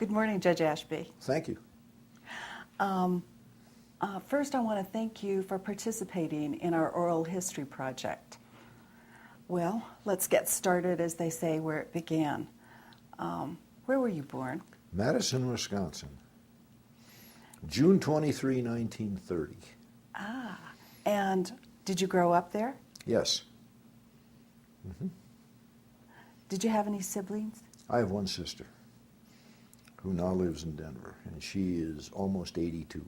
Good morning, Judge Ashby. Thank you. First, I want to thank you for participating in our oral history project. Well, let's get started, as they say, where it began. Where were you born? Madison, Wisconsin. June 23, 1930. Ah, and did you grow up there? Yes. Mm-hmm. Did you have any siblings? I have one sister who now lives in Denver, and she is almost 82.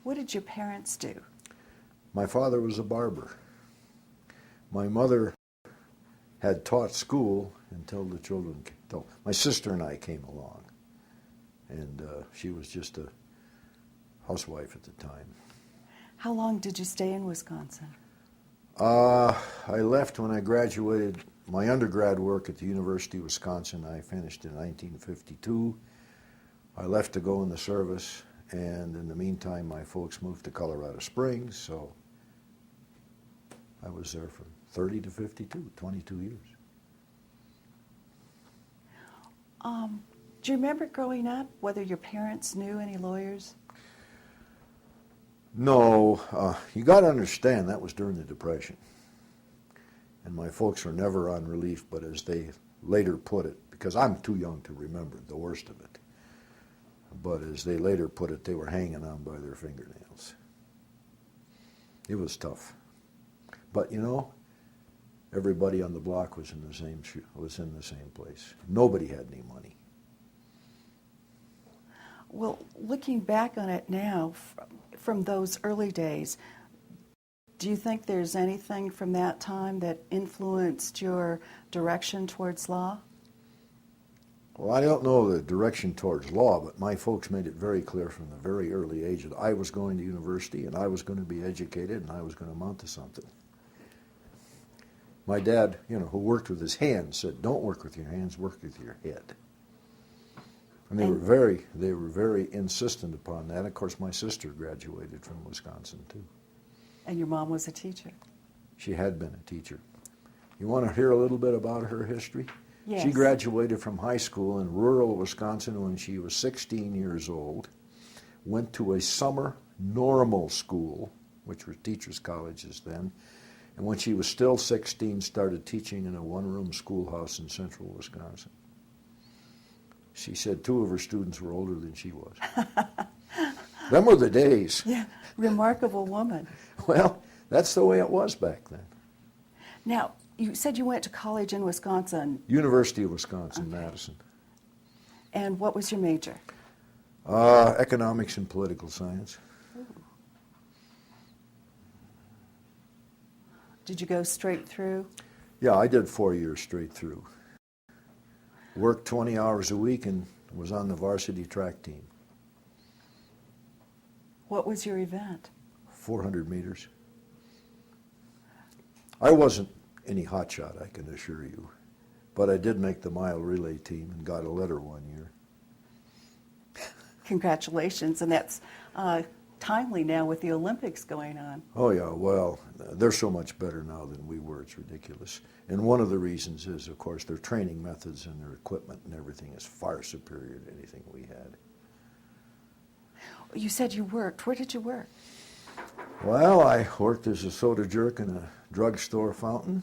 What did your parents do? My father was a barber. My mother had taught school until my sister and I came along, and she was just a housewife at the time. How long did you stay in Wisconsin? I left when I graduated my undergrad work at the University of Wisconsin. I finished in 1952. I left to go in the service, and in the meantime, my folks moved to Colorado Springs, so I was there from 30 to 52, 22 years. Do you remember growing up whether your parents knew any lawyers? No, you got to understand that was during the Depression. And my folks were never on relief, but as they later put it, because I'm too young to remember the worst of it, but as they later put it, they were hanging on by their fingernails. It was tough. But you know, everybody on the block was in the same place. Nobody had any money. Well, looking back on it now, from those early days, do you think there's anything from that time that influenced your direction towards law? Well, I don't know the direction towards law, but my folks made it very clear from the very early age that I was going to university and I was going to be educated and I was going to amount to something. My dad, who worked with his hands, said, "Don't work with your hands, work with your head." And they were very insistent upon that. Of course, my sister graduated from Wisconsin too. And your mom was a teacher? She had been a teacher. You want to hear a little bit about her history? Yes. She graduated from high school in rural Wisconsin when she was 16 years old, went to a summer normal school, which were teachers' colleges then, and when she was still 16, started teaching in a one-room schoolhouse in central Wisconsin. She said 2 of her students were older than she was. Them were the days. Yeah, remarkable woman. Well, that's the way it was back then. Now, you said you went to college in Wisconsin. University of Wisconsin, okay. Madison. And what was your major? Economics and political science. Ooh. Did you go straight through? Yeah, I did 4 years straight through. Worked 20 hours a week and was on the varsity track team. What was your event? 400 meters. I wasn't any hotshot, I can assure you, but I did make the mile relay team and got a letter one year. Congratulations, and that's timely now with the Olympics going on. Oh yeah, well, they're so much better now than we were, it's ridiculous. And one of the reasons is, of course, their training methods and their equipment and everything is far superior to anything we had. You said you worked. Where did you work? Well, I worked as a soda jerk in a drugstore fountain.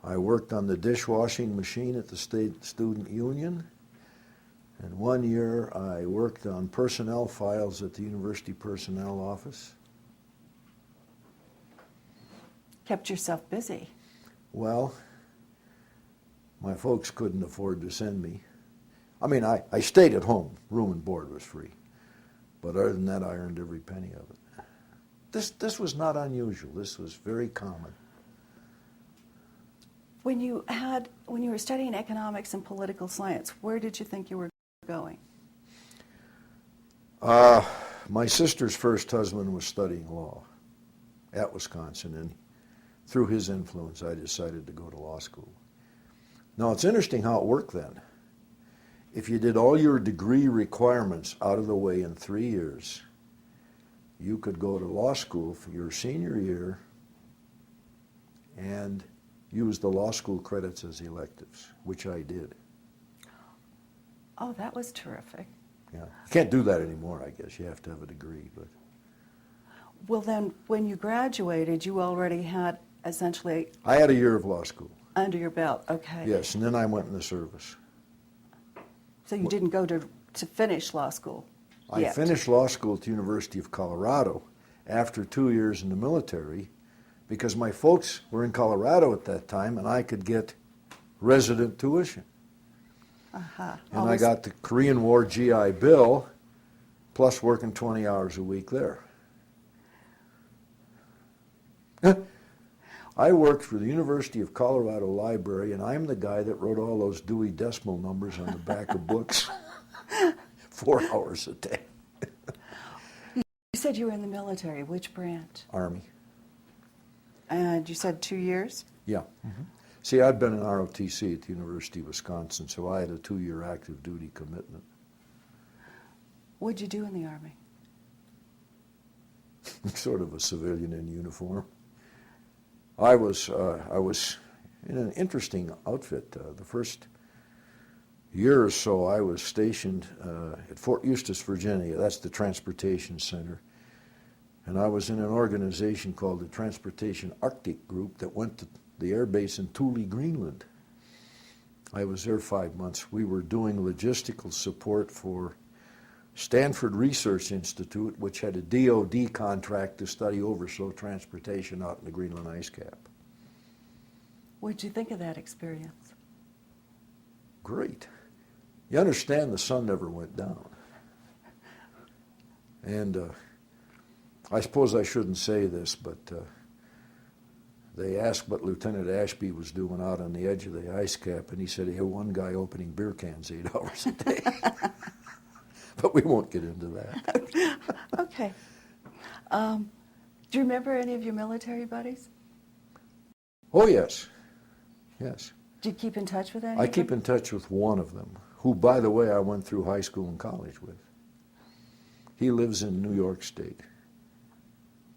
I worked on the dishwashing machine at the State Student Union. And one year I worked on personnel files at the University Personnel Office. Kept yourself busy. Well, my folks couldn't afford to send me. I mean, I stayed at home. Room and board was free. But other than that, I earned every penny of it. This was not unusual. This was very common. When you were studying economics and political science, where did you think you were going? My sister's first husband was studying law at Wisconsin, and through his influence, I decided to go to law school. Now, it's interesting how it worked then. If you did all your degree requirements out of the way in 3 years, you could go to law school for your senior year and use the law school credits as electives, which I did. Oh, that was terrific. Yeah. You can't do that anymore, I guess. You have to have a degree. But Well, then, when you graduated, you already had essentially I had a year of law school. under your belt. Okay. Yes, and then I went in the service. So you didn't go to finish law school I yet. finished law school at the University of Colorado after 2 years in the military because my folks were in Colorado at that time and I could get resident tuition. Uh-huh. And I got the Korean War GI Bill plus working 20 hours a week there. I worked for the University of Colorado Library, and I'm the guy that wrote all those Dewey Decimal numbers on the back of books 4 hours a day. You said you were in the military. Which branch? Army. And you said 2 years? Yeah. Mm-hmm. See, I'd been in ROTC at the University of Wisconsin, so I had a 2-year active duty commitment. What'd you do in the Army? Sort of a civilian in uniform. I was in an interesting outfit. The first year or so, I was stationed at Fort Eustis, Virginia. That's the transportation center. And I was in an organization called the Transportation Arctic Group that went to the air base in Thule, Greenland. I was there 5 months. We were doing logistical support for Stanford Research Institute, which had a DOD contract to study overflow transportation out in the Greenland ice cap. What'd you think of that experience? Great. You understand the sun never went down. And I suppose I shouldn't say this, but they asked what Lieutenant Ashby was doing out on the edge of the ice cap, and he said he had one guy opening beer cans 8 hours a day. But we won't get into that. Okay. Do you remember any of your military buddies? Oh, yes. Yes. Do you keep in touch with any I of keep them? in touch with one of them, who, by the way, I went through high school and college with. He lives in New York State.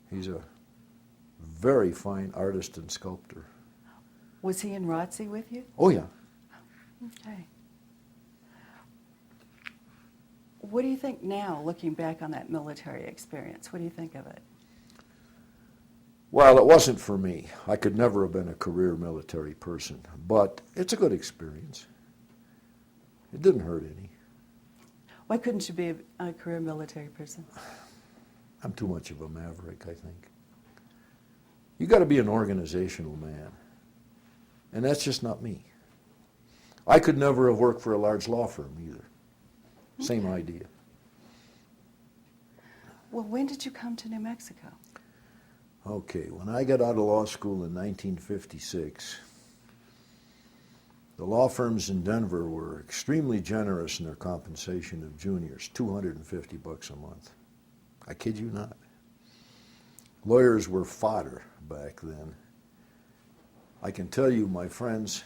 He's a very fine artist and sculptor. Was he in ROTC with you? Oh, yeah. Okay. What do you think now, looking back on that military experience? What do you think of it? Well, it wasn't for me. I could never have been a career military person, but it's a good experience. It didn't hurt any. Why couldn't you be a career military person? I'm too much of a maverick, I think. You got to be an organizational man, and that's just not me. I could never have worked for a large law firm either. Same idea. Well, when did you come to New Mexico? Okay, when I got out of law school in 1956, the law firms in Denver were extremely generous in their compensation of juniors, $250 a month. I kid you not. Lawyers were fodder back then. I can tell you my friends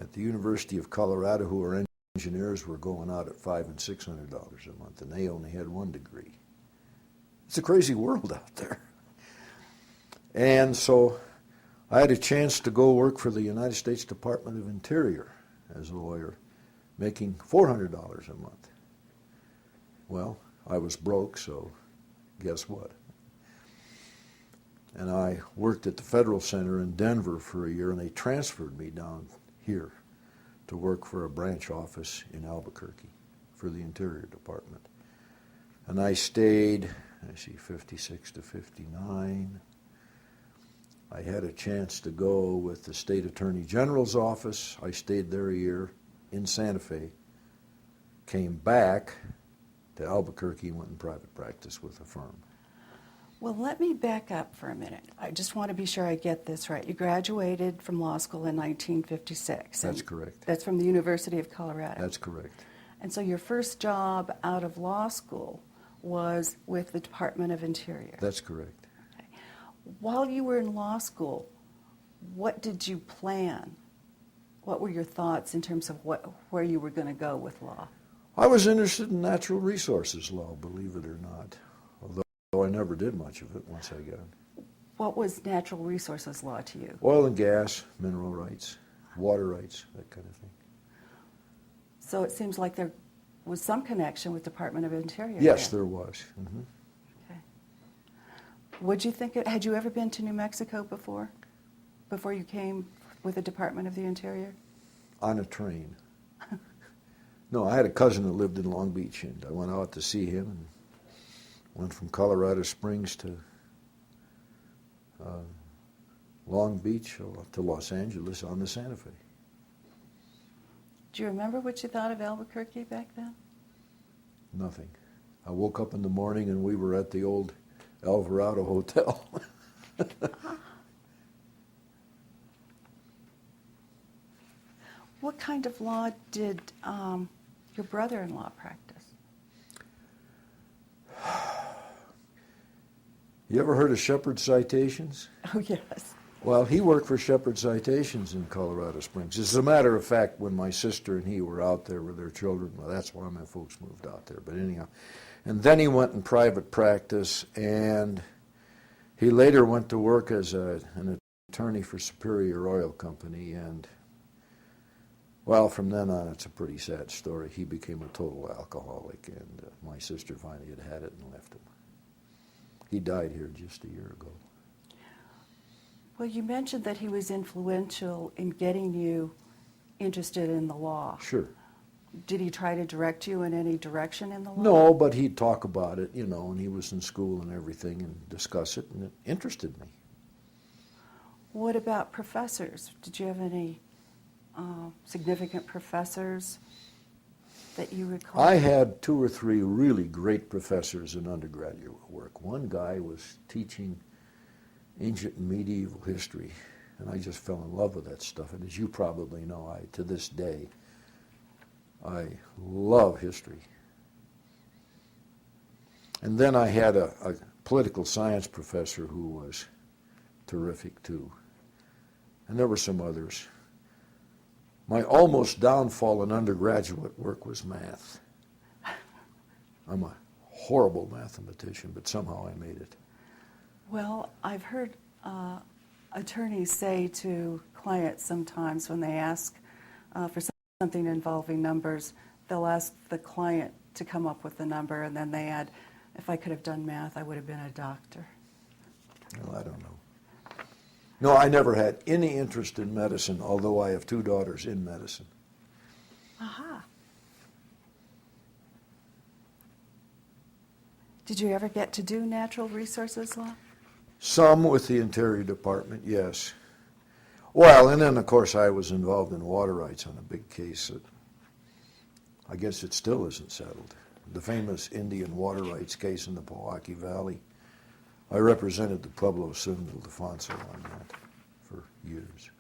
at the University of Colorado who were engineers were going out at $500 and $600 a month, and they only had 1 degree. It's a crazy world out there. And so I had a chance to go work for the United States Department of Interior as a lawyer, making $400 a month. Well, I was broke, so guess what? And I worked at the Federal Center in Denver for a year, and they transferred me down here to work for a branch office in Albuquerque for the Interior Department. And I stayed, 56 to 59. I had a chance to go with the State Attorney General's office. I stayed there a year in Santa Fe, came back to Albuquerque and went in private practice with a firm. Well, let me back up for a minute. I just want to be sure I get this right. You graduated from law school in 1956. That's correct. That's from the University of Colorado. That's correct. And so your first job out of law school was with the Department of Interior. That's correct. Okay. While you were in law school, what did you plan? What were your thoughts in terms of where you were going to go with law? I was interested in natural resources law, believe it or not, although I never did much of it once I got it. What was natural resources law to you? Oil and gas, mineral rights, water rights, that kind of thing. So it seems like there was some connection with Department of Interior. Yes, there there was. Mm-hmm. Okay. Would you think, had you ever been to New Mexico before you came with the Department of the Interior? On a train. No, I had a cousin that lived in Long Beach, and I went out to see him, and went from Colorado Springs to Long Beach to Los Angeles on the Santa Fe. Do you remember what you thought of Albuquerque back then? Nothing. I woke up in the morning and we were at the old Alvarado Hotel. What kind of law did your brother-in-law practice? You ever heard of Shepherd Citations? Oh, yes. Well, he worked for Shepherd Citations in Colorado Springs. As a matter of fact, when my sister and he were out there with their children, well, that's why my folks moved out there. But anyhow, and then he went in private practice, and he later went to work as an attorney for Superior Oil Company, and well, from then on, it's a pretty sad story. He became a total alcoholic, and my sister finally had it and left him. He died here just a year ago. Well, you mentioned that he was influential in getting you interested in the law. Sure. Did he try to direct you in any direction in the law? No, but he'd talk about it, and he was in school and everything and discuss it, and it interested me. What about professors? Did you have any significant professors that you recall? I had 2 or 3 really great professors in undergraduate work. One guy was teaching ancient and medieval history, and I just fell in love with that stuff. And as you probably know, to this day, I love history. And then I had a political science professor who was terrific too. And there were some others. My almost downfall in undergraduate work was math. I'm a horrible mathematician, but somehow I made it. Well, I've heard attorneys say to clients sometimes when they ask for something involving numbers, they'll ask the client to come up with the number, and then they add, if I could have done math, I would have been a doctor. Well, I don't know. No, I never had any interest in medicine, although I have 2 daughters in medicine. Aha. Did you ever get to do natural resources law? Some with the Interior Department, yes. Well, and then, of course, I was involved in water rights on a big case that I guess it still isn't settled. The famous Indian water rights case in the Powahki Valley. I represented the Pueblo San Ildefonso on that for years.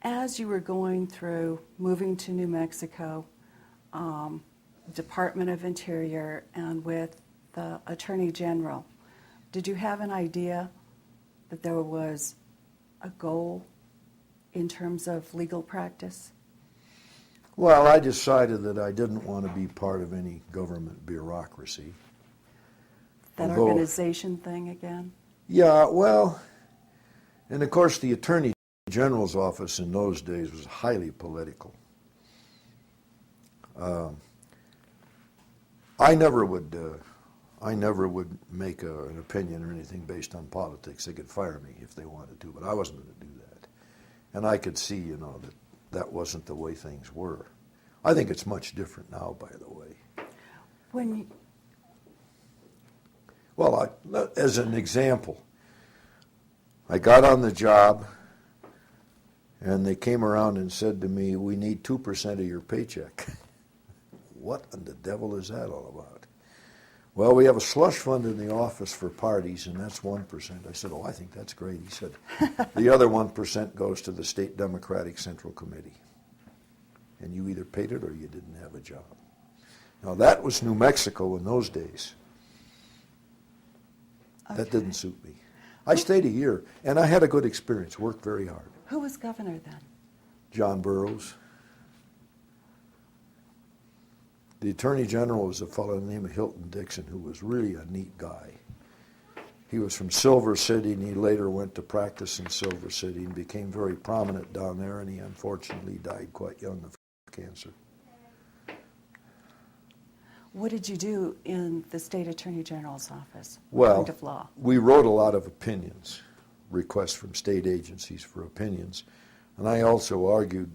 As you were going through moving to New Mexico, Department of Interior, and with the Attorney General, did you have an idea that there was a goal in terms of legal practice? Well, I decided that I didn't want to be part of any government bureaucracy. That Although, organization thing again? Yeah, well, and of course the Attorney General's office in those days was highly political. I never would make an opinion or anything based on politics. They could fire me if they wanted to, but I wasn't going to do that. And I could see, that wasn't the way things were. I think it's much different now, by the way. Well, as an example, I got on the job, and they came around and said to me, we need 2% of your paycheck. What in the devil is that all about? Well, we have a slush fund in the office for parties, and that's 1%. I said, oh, I think that's great. He said, the other 1% goes to the State Democratic Central Committee. And you either paid it or you didn't have a job. Now, that was New Mexico in those days. Okay. That didn't suit me. I stayed a year, and I had a good experience, worked very hard. Who was governor then? John Burroughs. The Attorney General was a fellow named Hilton Dixon, who was really a neat guy. He was from Silver City, and he later went to practice in Silver City and became very prominent down there, and he unfortunately died quite young of cancer. What did you do in the State Attorney General's office? Well, Kind of law? we wrote a lot of opinions, requests from state agencies for opinions, and I also argued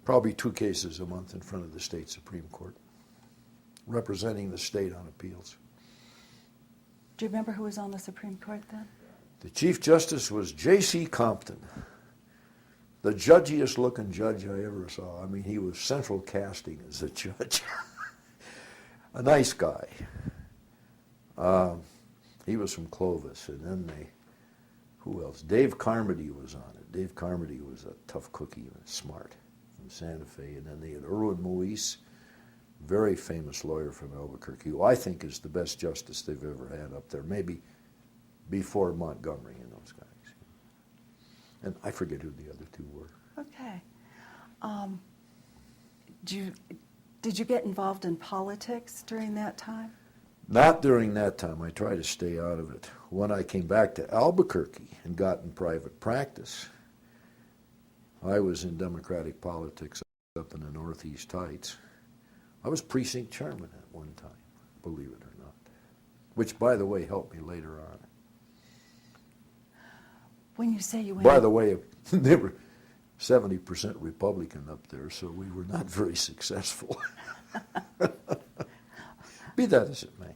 probably 2 cases a month in front of the state Supreme Court, representing the state on appeals. Do you remember who was on the Supreme Court then? The Chief Justice was J.C. Compton, the judgiest looking judge I ever saw. I mean, he was central casting as a judge. A nice guy. He was from Clovis, and then who else? Dave Carmody was on it. Dave Carmody was a tough cookie and smart from Santa Fe, and then they had Erwin Moise, very famous lawyer from Albuquerque, who I think is the best justice they've ever had up there, maybe before Montgomery and those guys. And I forget who the other 2 were. Okay. Did you get involved in politics during that time? Not during that time. I tried to stay out of it. When I came back to Albuquerque and got in private practice, I was in Democratic politics up in the Northeast Heights. I was precinct chairman at one time, believe it or not, which, by the way, helped me later on. When you say you went... By the way, they were 70% Republican up there, so we were not very successful. Be that as it may.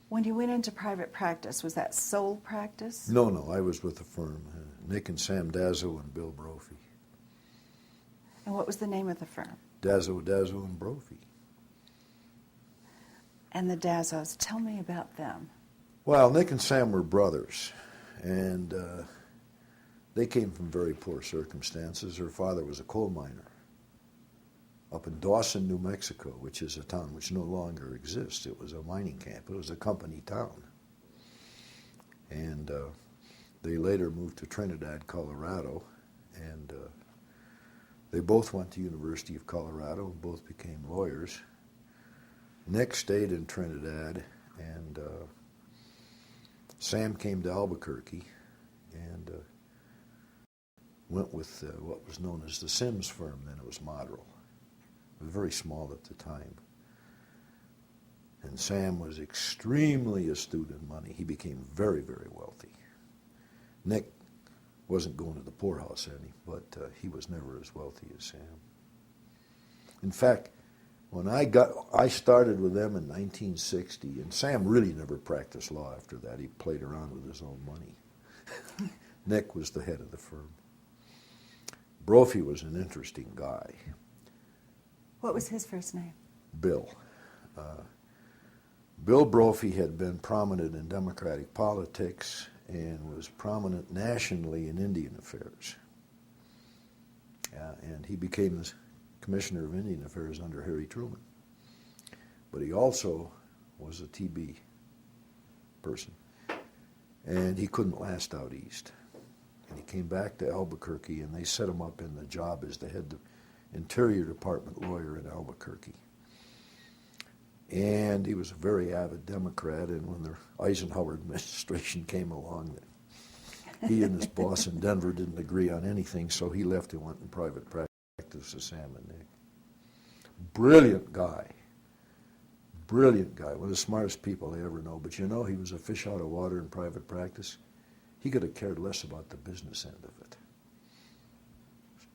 When you went into private practice, was that sole practice? No, I was with a firm, Nick and Sam Dazzo and Bill Brophy. And what was the name of the firm? Dazzo and Brophy. And the Dazzos, tell me about them. Well, Nick and Sam were brothers, and they came from very poor circumstances. Her father was a coal miner up in Dawson, New Mexico, which is a town which no longer exists. It was a mining camp. It was a company town. And they later moved to Trinidad, Colorado, and they both went to University of Colorado and both became lawyers. Nick stayed in Trinidad, and Sam came to Albuquerque and went with what was known as the Sims firm. Then it was Moderal. It was very small at the time. And Sam was extremely astute in money. He became very, very wealthy. Nick wasn't going to the poorhouse any, but he was never as wealthy as Sam. In fact, when I started with them in 1960, and Sam really never practiced law after that. He played around with his own money. Nick was the head of the firm. Brophy was an interesting guy. What was his first name? Bill. Bill Brophy had been prominent in Democratic politics and was prominent nationally in Indian affairs. And he became the Commissioner of Indian Affairs under Harry Truman. But he also was a TB person. And he couldn't last out east. And he came back to Albuquerque, and they set him up in the job as the head Interior Department lawyer in Albuquerque. And he was a very avid Democrat, and when the Eisenhower administration came along, he and his boss in Denver didn't agree on anything, so he left and went in private practice with Sam and Nick. Brilliant guy. Brilliant guy. One of the smartest people I ever know. But you know, he was a fish out of water in private practice. He could have cared less about the business end of it.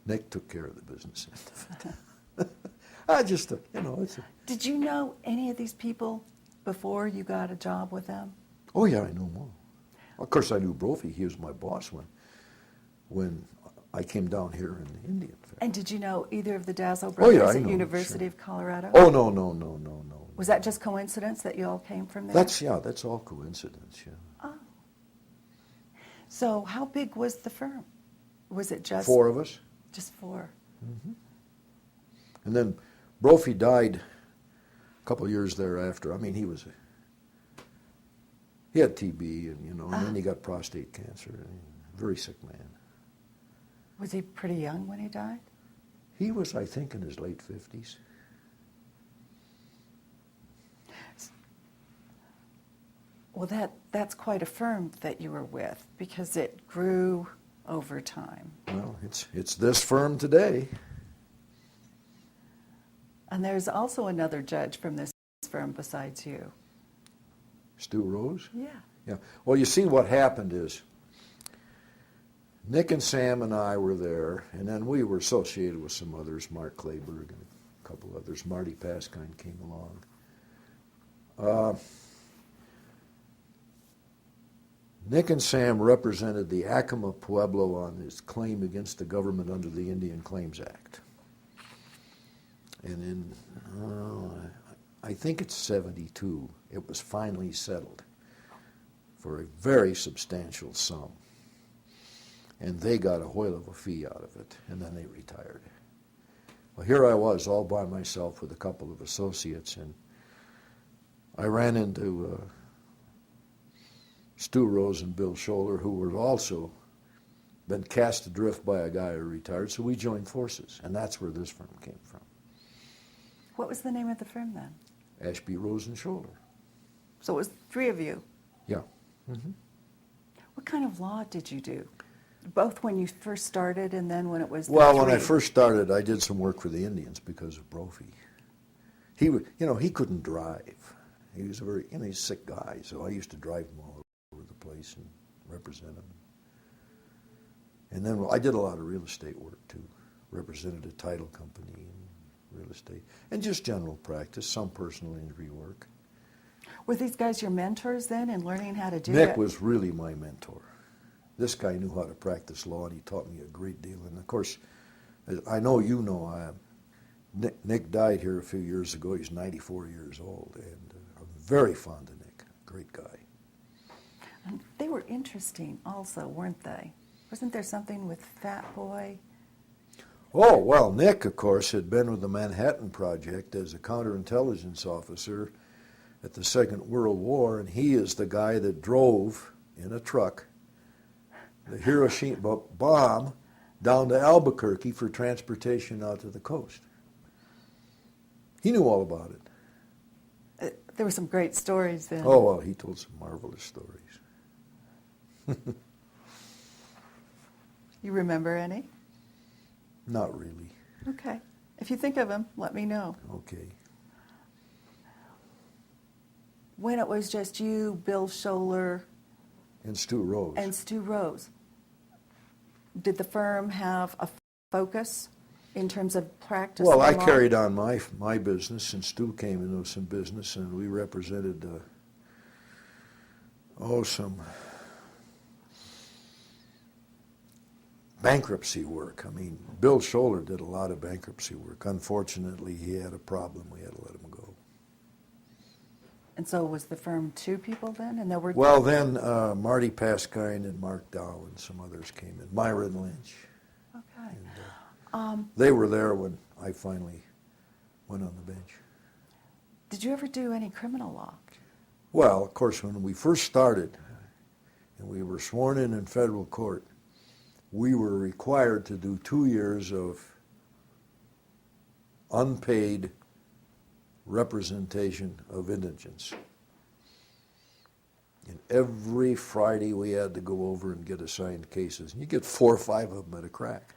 Nick took care of the business end of it. Did you know any of these people before you got a job with them? Oh yeah, I know them all. Of course, I knew Brophy. He was my boss when I came down here in the Indian Fair. And did you know either of the Dazzo brothers I at know, University sure. of Colorado? Oh, no. Was that just coincidence that you all came from there? That's all coincidence, yeah. Oh. So how big was the firm? Was it just... 4 of us. Just 4. Mm-hmm. And then Brophy died a couple of years thereafter. I mean, he had TB, and then he got prostate cancer. Very sick man. Was he pretty young when he died? He was, I think, in his late 50s. Well, that's quite a firm that you were with, because it grew over time. Well, it's this firm today. And there's also another judge from this firm besides you. Stu Rose? Yeah. Yeah. Well, you see, what happened is Nick and Sam and I were there, and then we were associated with some others, Mark Clayberg and a couple others. Marty Paskine came along. Nick and Sam represented the Acoma Pueblo on his claim against the government under the Indian Claims Act. And in, I think it's 72, it was finally settled for a very substantial sum. And they got a whale of a fee out of it, and then they retired. Well, here I was all by myself with a couple of associates, and I ran into Stu Rose and Bill Scholler, who were also been cast adrift by a guy who retired, so we joined forces, and that's where this firm came from. What was the name of the firm then? Ashby, Rose, and Scholler. So it was three of you. Yeah. Mm-hmm. What kind of law did you do? Both when you first started and then when it was Well, when I first started, I did some work for the Indians because of Brophy. He couldn't drive. He was a very, he's a sick guy, so I used to drive him all over the place and represent him. And then I did a lot of real estate work too. Represented a title company and real estate, and just general practice, some personal injury work. Were these guys your mentors then in learning how to do it? Nick was really my mentor. This guy knew how to practice law, and he taught me a great deal. And of course, I know you know, Nick died here a few years ago. He's 94 years old, and I'm very fond of Nick. Great guy. And they were interesting also, weren't they? Wasn't there something with Fat Boy? Oh, well, Nick, of course, had been with the Manhattan Project as a counterintelligence officer at the Second World War, and he is the guy that drove in a truck the Hiroshima bomb down to Albuquerque for transportation out to the coast. He knew all about it. There were some great stories then. Oh, well, he told some marvelous stories. You remember any? Not really. Okay. If you think of them, let me know. Okay. When it was just you, Bill Scholler, And Stu Rose. and Stu Rose, did the firm have a focus in terms of practice? Well, I law? carried on my business, and Stu came into some business, and we represented some bankruptcy work. I mean, Bill Scholler did a lot of bankruptcy work. Unfortunately, he had a problem. We had to let him go. And so was the firm two people then? And there were Well, then Marty Paskine and Mark Dow and some others came in. Myron Lynch. Okay. And, they were there when I finally went on the bench. Did you ever do any criminal law? Well, of course, when we first started and we were sworn in federal court, we were required to do 2 years of unpaid representation of indigents. And every Friday we had to go over and get assigned cases. And you get 4 or 5 of them at a crack.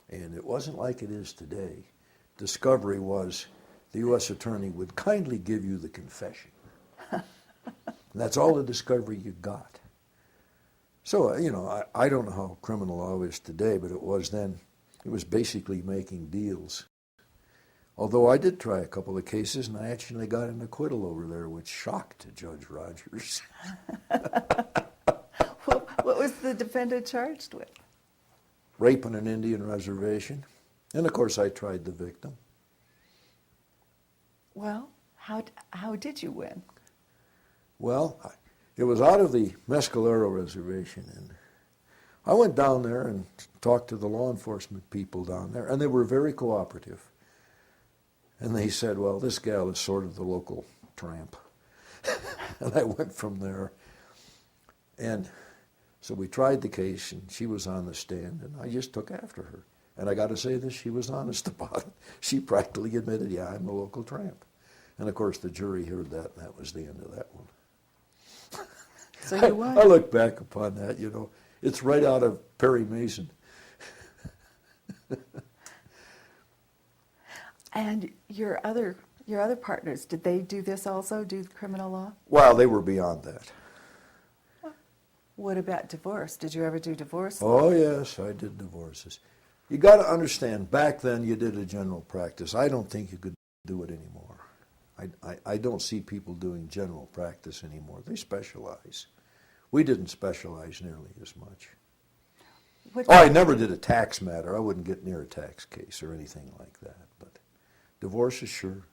And it wasn't like it is today. Discovery was the U.S. attorney would kindly give you the confession. And that's all the discovery you got. So, I don't know how criminal law is today, but it was then. It was basically making deals. Although I did try a couple of cases, and I actually got an acquittal over there, which shocked Judge Rogers. What was the defendant charged with? Rape on an Indian reservation. And, of course, I tried the victim. Well, how did you win? Well, it was out of the Mescalero Reservation, and I went down there and talked to the law enforcement people down there, and they were very cooperative. And they said, well, this gal is sort of the local tramp. And I went from there. And so we tried the case, and she was on the stand, and I just took after her. And I got to say this, she was honest about it. She practically admitted, yeah, I'm a local tramp. And of course the jury heard that, and that was the end of that one. So you won. I look back upon that, you know, it's right out of Perry Mason. And your other partners, did they do this also, do criminal law? Well, they were beyond that. What about divorce? Did you ever do divorce? Oh, yes, I did divorces. You got to understand, back then you did a general practice. I don't think you could do it anymore. I don't see people doing general practice anymore. They specialize. We didn't specialize nearly as much. I never did a tax matter. I wouldn't get near a tax case or anything like that. But divorces, sure.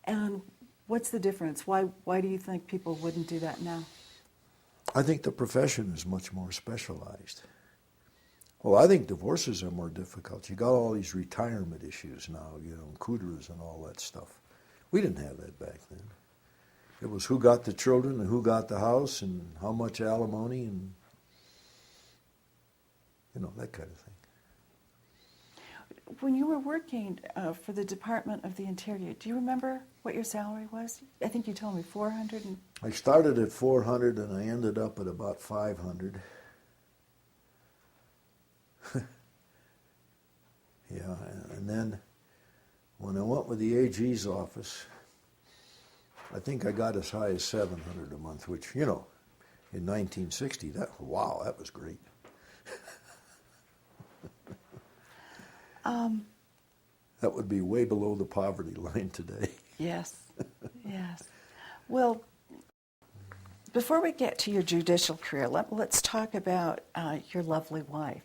And what's the difference? Why do you think people wouldn't do that now? I think the profession is much more specialized. Well, I think divorces are more difficult. You got all these retirement issues now, you know, cooters and all that stuff. We didn't have that back then. It was who got the children and who got the house and how much alimony and, you know, that kind of thing. When you were working for the Department of the Interior, do you remember what your salary was? I think you told me $400. I started at $400 and I ended up at about $500. Yeah, and then when I went with the AG's office, I think I got as high as $700 a month, which, you know, in 1960, that was great. That would be way below the poverty line today. Yes, yes. Well, before we get to your judicial career, let's talk about your lovely wife.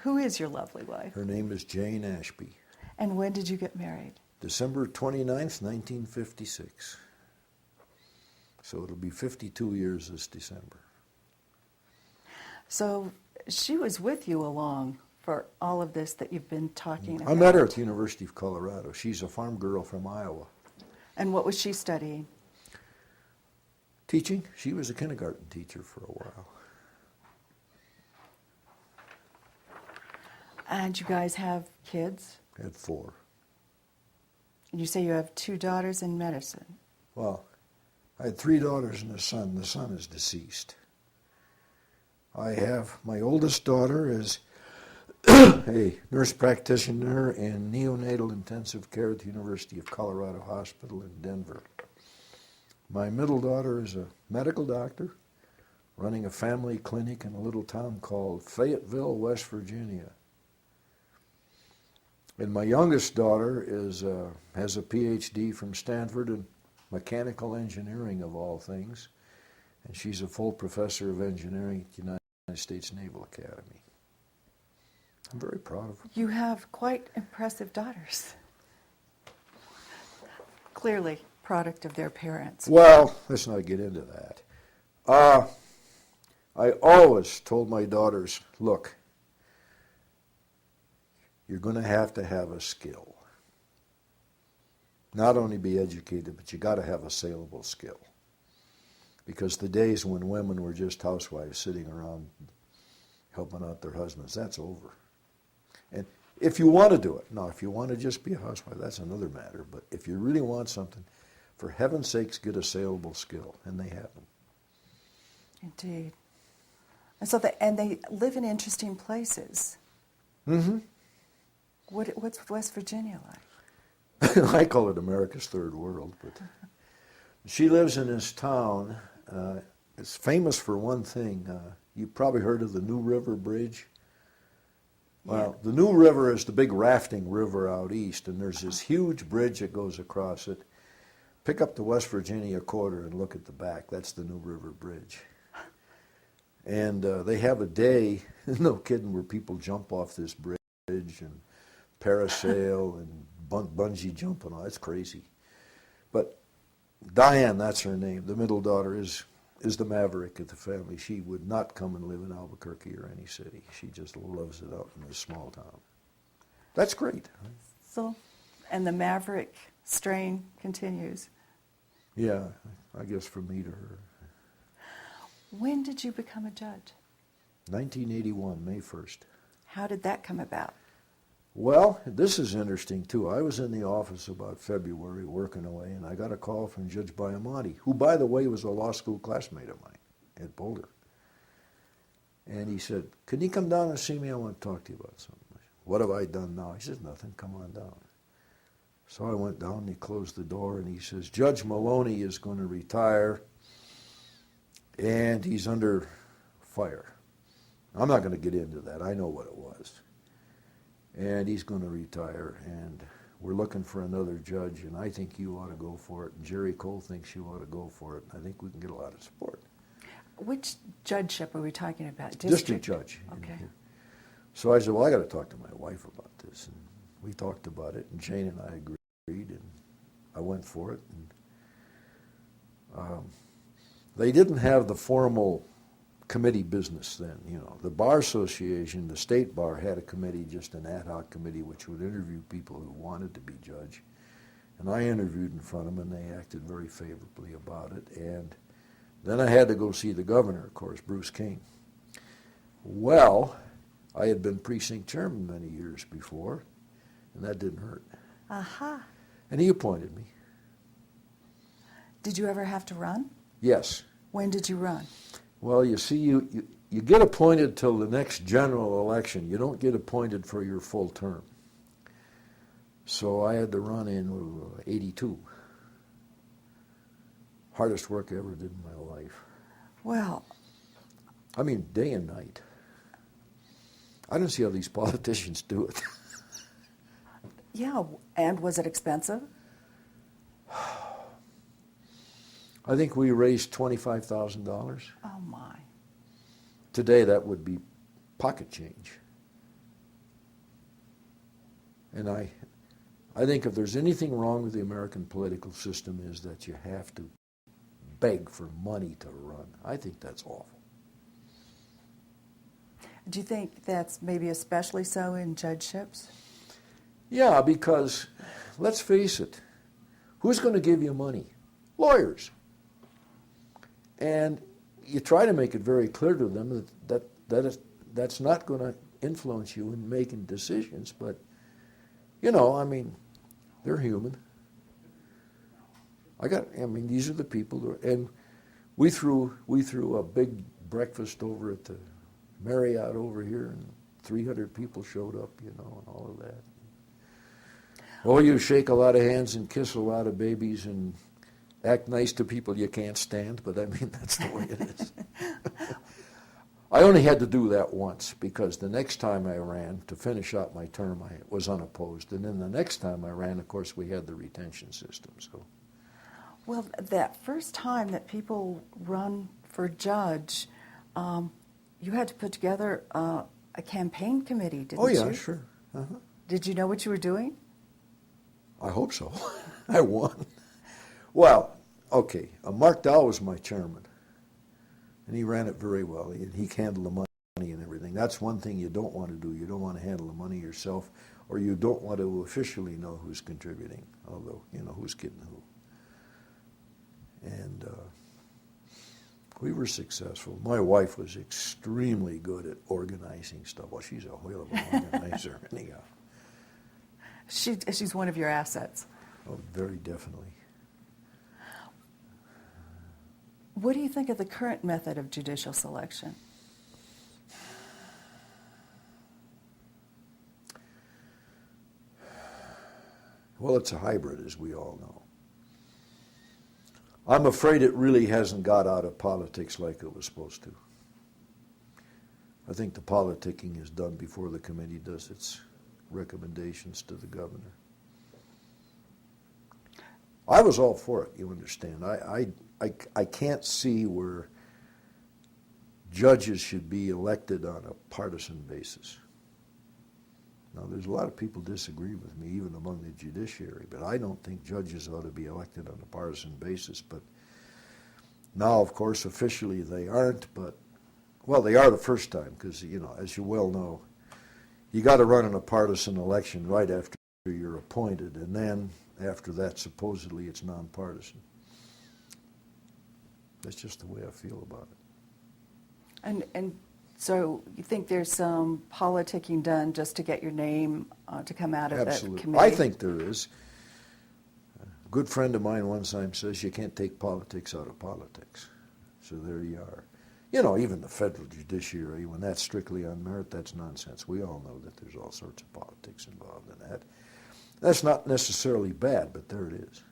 Who is your lovely wife? Her name is Jane Ashby. And when did you get married? December 29th, 1956. So it'll be 52 years this December. So she was with you along for all of this that you've been talking about. I met her at the University of Colorado. She's a farm girl from Iowa. And what was she studying? Teaching. She was a kindergarten teacher for a while. And you guys have kids? Had 4. And you say you have 2 daughters in medicine. Well, I had 3 daughters and a son. The son is deceased. I have my oldest daughter is a nurse practitioner in neonatal intensive care at the University of Colorado Hospital in Denver. My middle daughter is a medical doctor running a family clinic in a little town called Fayetteville, West Virginia. And my youngest daughter has a PhD from Stanford in mechanical engineering, of all things, and she's a full professor of engineering at the United States Naval Academy. I'm very proud of her. You have quite impressive daughters. Clearly, product of their parents. Well, let's not get into that. I always told my daughters, look, you're going to have a skill. Not only be educated, but you got to have a saleable skill. Because the days when women were just housewives sitting around helping out their husbands, that's over. And if you want to do it, now if you want to just be a housewife, that's another matter. But if you really want something, for heaven's sakes, get a saleable skill, and they have them. Indeed. And so they live in interesting places. Mm-hmm. What's West Virginia like? I call it America's third world, but she lives in this town. It's famous for one thing. You've probably heard of the New River Bridge. Well, the New River is the big rafting river out east, and there's this huge bridge that goes across it. Pick up the West Virginia quarter and look at the back. That's the New River Bridge. And they have a day, no kidding, where people jump off this bridge and parasail and bungee jump and all. It's crazy. But Diane, that's her name. The middle daughter is the maverick of the family. She would not come and live in Albuquerque or any city. She just loves it out in this small town. That's great. So, and the maverick strain continues. Yeah, I guess from me to her. When did you become a judge? 1981, May 1st. How did that come about? Well, this is interesting too. I was in the office about February working away, and I got a call from Judge Biamonte, who, by the way, was a law school classmate of mine at Boulder. And he said, "Can you come down and see me? I want to talk to you about something." I said, "What have I done now?" He says, "Nothing. Come on down." So I went down, and he closed the door, and he says, "Judge Maloney is going to retire, and he's under fire." I'm not going to get into that. I know what it was. And he's going to retire, and we're looking for another judge, and I think you ought to go for it, and Jerry Cole thinks you ought to go for it, and I think we can get a lot of support. Which judgeship are we talking about? District judge. Okay. So I said, "Well, I got to talk to my wife about this," and we talked about it, and Jane and I agreed, and I went for it. And they didn't have the formal committee business then. The Bar Association, the state bar, had a committee, just an ad hoc committee, which would interview people who wanted to be judge. And I interviewed in front of them, and they acted very favorably about it. And then I had to go see the governor, of course, Bruce King. Well, I had been precinct chairman many years before, and that didn't hurt. Aha. And he appointed me. Did you ever have to run? Yes. When did you run? Well, you see, you get appointed till the next general election. You don't get appointed for your full term. So I had to run in 82. Hardest work I ever did in my life. Well, I mean, day and night. I don't see how these politicians do it. yeah, and was it expensive? I think we raised $25,000. Oh, my. Today, that would be pocket change. And I think if there's anything wrong with the American political system is that you have to beg for money to run. I think that's awful. Do you think that's maybe especially so in judgeships? Yeah, because let's face it, who's going to give you money? Lawyers. And you try to make it very clear to them that's not going to influence you in making decisions, but, I mean, they're human. These are the people, and we threw a big breakfast over at the Marriott over here, and 300 people showed up, and all of that. Oh, you shake a lot of hands and kiss a lot of babies and act nice to people you can't stand, but that's the way it is. I only had to do that once, because the next time I ran, to finish out my term, I was unopposed. And then the next time I ran, of course, we had the retention system. So, well, that first time that people run for judge, you had to put together a campaign committee, didn't you? Oh, yeah, sure. Uh-huh. Did you know what you were doing? I hope so. I won. Well, okay, Mark Dow was my chairman, and he ran it very well. He handled the money and everything. That's one thing you don't want to do. You don't want to handle the money yourself, or you don't want to officially know who's contributing, although, who's getting who. And we were successful. My wife was extremely good at organizing stuff. Well, she's a whale of an organizer anyhow. She's one of your assets. Oh, very definitely. What do you think of the current method of judicial selection? Well, it's a hybrid, as we all know. I'm afraid it really hasn't got out of politics like it was supposed to. I think the politicking is done before the committee does its recommendations to the governor. I was all for it, you understand. I can't see where judges should be elected on a partisan basis. Now, there's a lot of people disagree with me, even among the judiciary, but I don't think judges ought to be elected on a partisan basis. But now, of course, officially they aren't, but, well, they are the first time, because, as you well know, you got to run in a partisan election right after you're appointed, and then after that, supposedly, it's nonpartisan. That's just the way I feel about it. And So you think there's some politicking done just to get your name to come out of that Absolutely. committee? I think there is. A good friend of mine one time says you can't take politics out of politics. So there you are. You know, even the federal judiciary, when that's strictly on merit, that's nonsense. We all know that there's all sorts of politics involved in that. That's not necessarily bad, but there it is.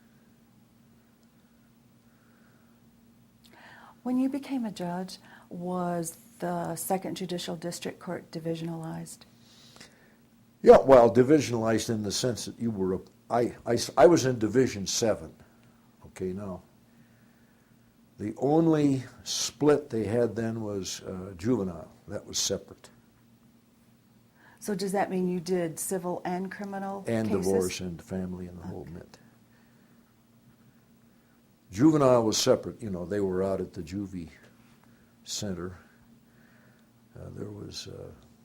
When you became a judge, was the Second Judicial District Court divisionalized? Yeah, well, divisionalized in the sense that you were, I was in Division 7. Okay, now, the only split they had then was juvenile. That was separate. So does that mean you did civil and criminal And cases? divorce and family and the whole bit. Juvenile was separate. You know, they were out at the juvie center. There was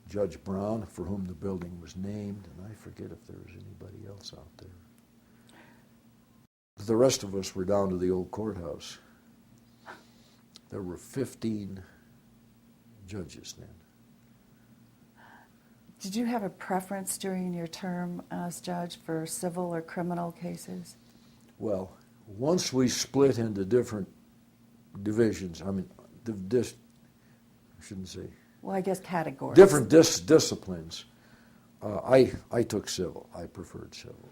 Judge Brown, for whom the building was named, and I forget if there was anybody else out there. The rest of us were down to the old courthouse. There were 15 judges then. Did you have a preference during your term as judge for civil or criminal cases? Well, once we split into different divisions, I mean, I shouldn't say, Well, I guess categories. different disciplines, I took civil. I preferred civil.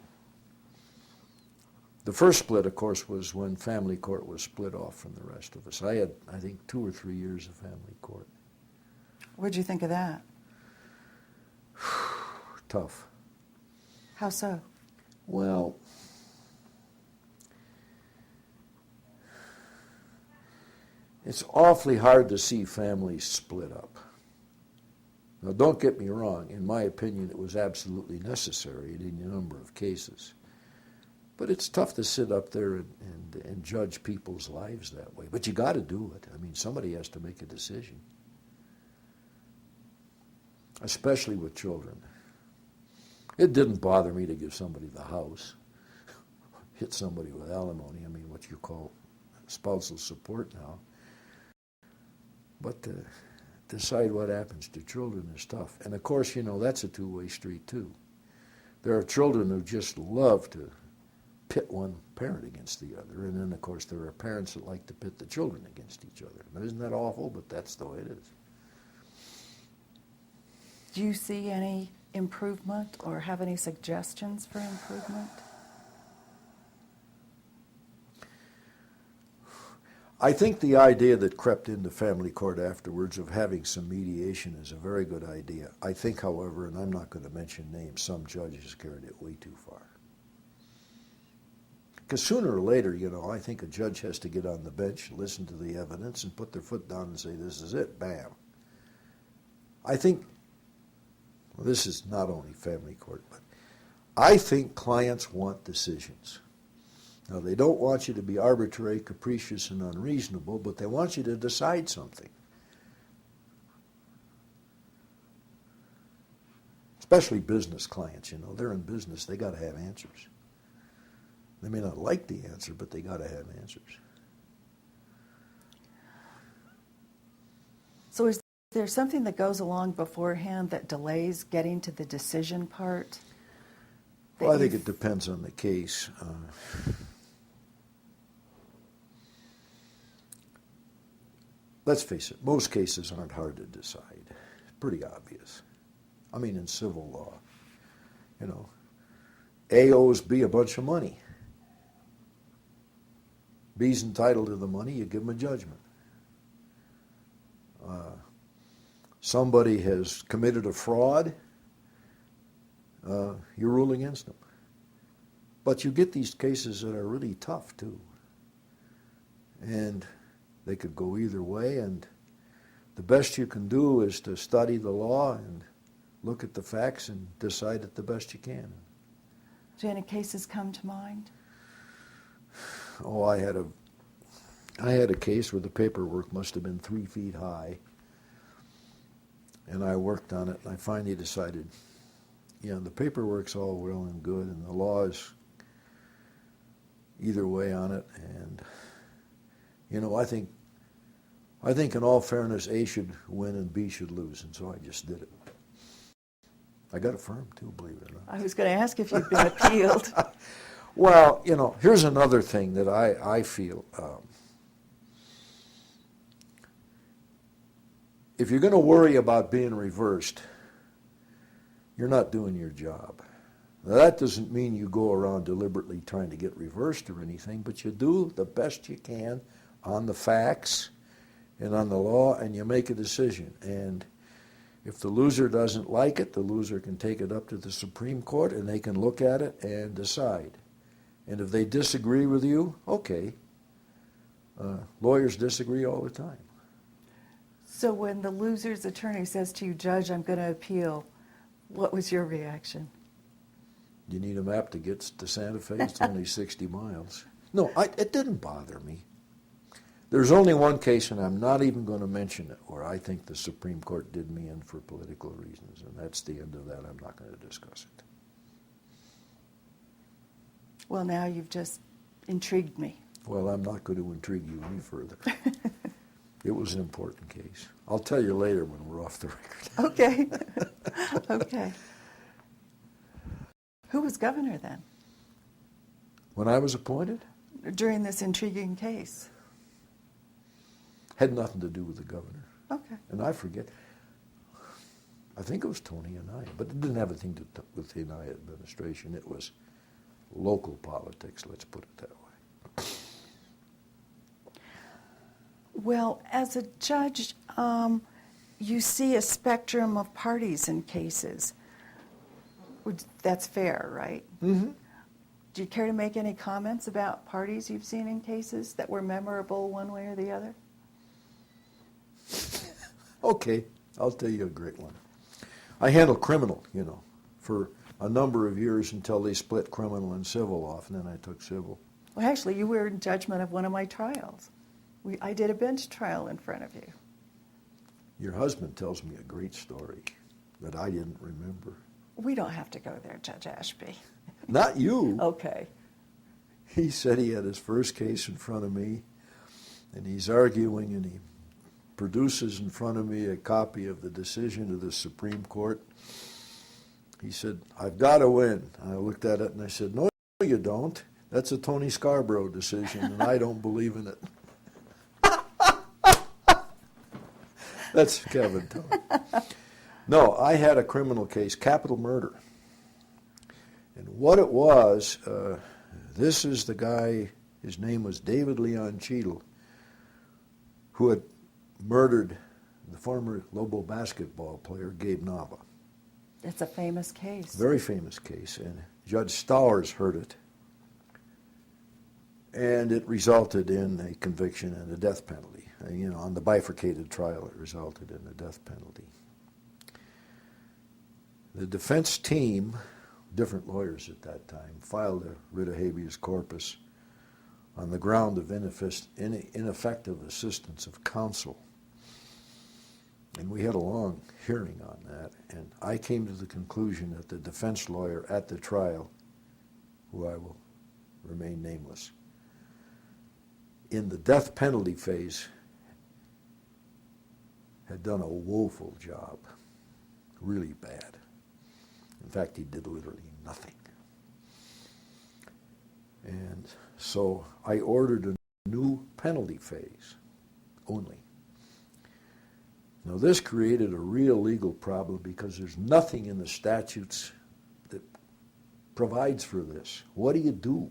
The first split, of course, was when family court was split off from the rest of us. I had, I think, 2 or 3 years of family court. What'd you think of that? Tough. How so? Well, it's awfully hard to see families split up. Now, don't get me wrong. In my opinion, it was absolutely necessary in a number of cases. But it's tough to sit up there and judge people's lives that way. But you got to do it. I mean, somebody has to make a decision, especially with children. It didn't bother me to give somebody the house, hit somebody with alimony. I mean, what you call spousal support now. But decide what happens to children is tough. And of course, you know, that's a two-way street too. There are children who just love to pit one parent against the other, and then of course there are parents that like to pit the children against each other. Now, isn't that awful? But that's the way it is. Do you see any improvement or have any suggestions for improvement? I think the idea that crept into family court afterwards of having some mediation is a very good idea. I think, however, and I'm not going to mention names, some judges carried it way too far. Because sooner or later, you know, I think a judge has to get on the bench, listen to the evidence, and put their foot down and say, this is it, bam. I think, well, this is not only family court, but I think clients want decisions. Now, they don't want you to be arbitrary, capricious, and unreasonable, but they want you to decide something. Especially business clients, you know, they're in business, they got to have answers. They may not like the answer, but they got to have answers. So is there something that goes along beforehand that delays getting to the decision part? Well, I think it depends on the case. Let's face it, most cases aren't hard to decide. It's pretty obvious. I mean, in civil law, you know, A owes B a bunch of money. B's entitled to the money, you give him a judgment. Somebody has committed a fraud, you rule against them. But you get these cases that are really tough, too. And they could go either way, and the best you can do is to study the law and look at the facts and decide it the best you can. Do any cases come to mind? Oh, I had a case where the paperwork must have been 3 feet high, and I worked on it, and I finally decided, yeah, the paperwork's all well and good, and the law is either way on it, and, you know, I think I think in all fairness, A should win and B should lose, and so I just did it. I got affirmed too, believe it or not. I was going to ask if you'd been appealed. Well, here's another thing that I feel. If you're going to worry about being reversed, you're not doing your job. Now, that doesn't mean you go around deliberately trying to get reversed or anything, but you do the best you can on the facts and on the law, and you make a decision. And if the loser doesn't like it, the loser can take it up to the Supreme Court, and they can look at it and decide. And if they disagree with you, okay. Lawyers disagree all the time. So when the loser's attorney says to you, Judge, I'm going to appeal, what was your reaction? You need a map to get to Santa Fe? It's only 60 miles. No, it didn't bother me. There's only one case, and I'm not even going to mention it, where I think the Supreme Court did me in for political reasons, and that's the end of that. I'm not going to discuss it. Well, now you've just intrigued me. Well, I'm not going to intrigue you any further. It was an important case. I'll tell you later when we're off the record. Okay. Okay. Who was governor then? When I was appointed, During this intriguing case? had nothing to do with the governor. Okay. And I forget. I think it was Tony Anaya, but it didn't have anything to do with the Anaya administration. It was local politics, let's put it that way. Well, as a judge, you see a spectrum of parties in cases. That's fair, right? Mm-hmm. Do you care to make any comments about parties you've seen in cases that were memorable one way or the other? Okay, I'll tell you a great one. I handled criminal, for a number of years until they split criminal and civil off, and then I took civil. Well, actually, you were in judgment of one of my trials. I did a bench trial in front of you. Your husband tells me a great story that I didn't remember. We don't have to go there, Judge Ashby. Not you. Okay. He said he had his first case in front of me, and he's arguing, and he produces in front of me a copy of the decision of the Supreme Court. He said, I've got to win. I looked at it and I said, no, you don't. That's a Tony Scarborough decision, and I don't believe in it. That's Kevin talking. No, I had a criminal case, capital murder. And what it was, this is the guy, his name was David Leon Cheadle, who had murdered the former Lobo basketball player, Gabe Nava. It's a famous case. Very famous case, and Judge Stowers heard it, and it resulted in a conviction and a death penalty. On the bifurcated trial, it resulted in a death penalty. The defense team, different lawyers at that time, filed a writ of habeas corpus on the ground of ineffective assistance of counsel. And we had a long hearing on that, and I came to the conclusion that the defense lawyer at the trial, who I will remain nameless, in the death penalty phase had done a woeful job, really bad. In fact, he did literally nothing. And so I ordered a new penalty phase only. Now, this created a real legal problem because there's nothing in the statutes that provides for this. What do you do?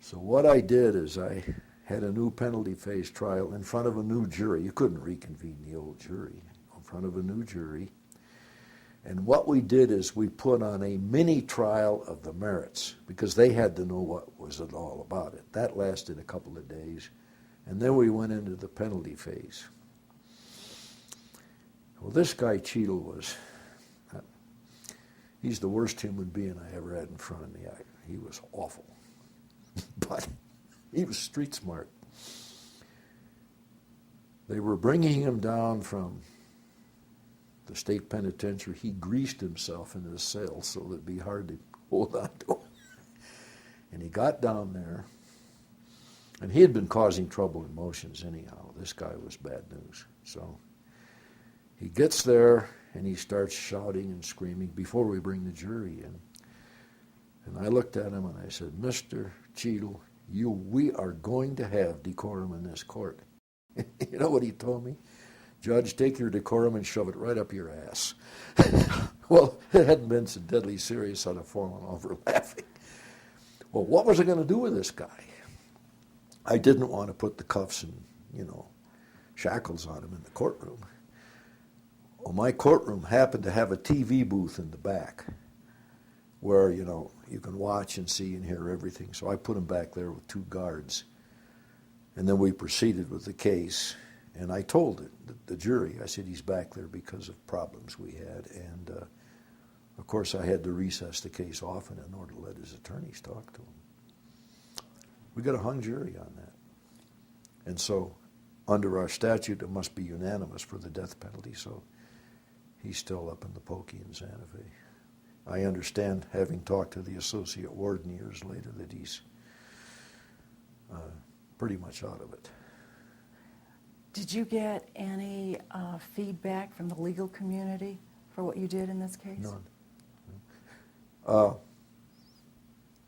So what I did is I had a new penalty phase trial in front of a new jury. You couldn't reconvene the old jury. In front of a new jury. And what we did is we put on a mini trial of the merits because they had to know what was it all about it. That lasted a couple of days. And then we went into the penalty phase. Well, this guy Cheadle was, he's the worst human being I ever had in front of me. He was awful. But he was street smart. They were bringing him down from the state penitentiary. He greased himself in his cell so it'd be hard to hold on to him. And he got down there, And he had been causing trouble in motions anyhow. This guy was bad news. So he gets there and he starts shouting and screaming before we bring the jury in. And I looked at him and I said, Mr. Cheadle, we are going to have decorum in this court. You know what he told me? Judge, take your decorum and shove it right up your ass. Well, it hadn't been so deadly serious, I'd have fallen over laughing. Well, what was I going to do with this guy? I didn't want to put the cuffs and, shackles on him in the courtroom. Well, my courtroom happened to have a TV booth in the back where, you can watch and see and hear everything. So I put him back there with 2 guards. And then we proceeded with the case. And I told the jury, I said, he's back there because of problems we had. And, of course, I had to recess the case often in order to let his attorneys talk to him. We got a hung jury on that. And so under our statute, it must be unanimous for the death penalty. So he's still up in the pokey in Santa Fe. I understand, having talked to the associate warden years later, that he's pretty much out of it. Did you get any feedback from the legal community for what you did in this case? None.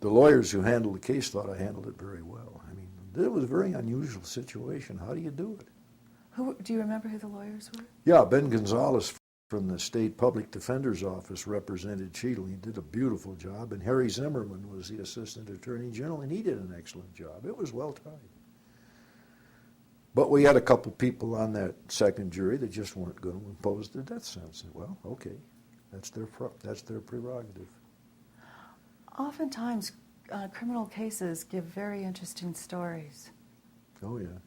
The lawyers who handled the case thought I handled it very well. I mean, it was a very unusual situation. How do you do it? Do you remember who the lawyers were? Yeah, Ben Gonzalez from the State Public Defender's Office represented Cheadle. He did a beautiful job. And Harry Zimmerman was the Assistant Attorney General, and he did an excellent job. It was well tied. But we had a couple people on that second jury that just weren't going to impose the death sentence. Well, okay, that's their prerogative. Oftentimes, criminal cases give very interesting stories. Oh, yeah.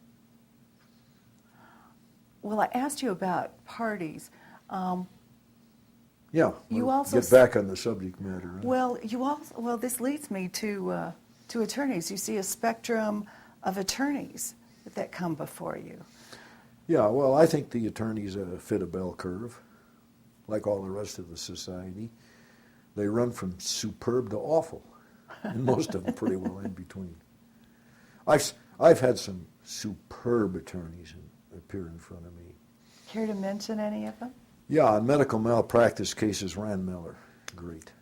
Well, I asked you about parties. Yeah, you we'll also get back on the subject matter. Right? Well, this leads me to attorneys. You see a spectrum of attorneys that come before you. Yeah, well, I think the attorneys fit a bell curve, like all the rest of the society. They run from superb to awful, and most of them pretty well in between. I've had some superb attorneys appear in front of me. Care to mention any of them? Yeah, on medical malpractice cases, Rand Miller, great.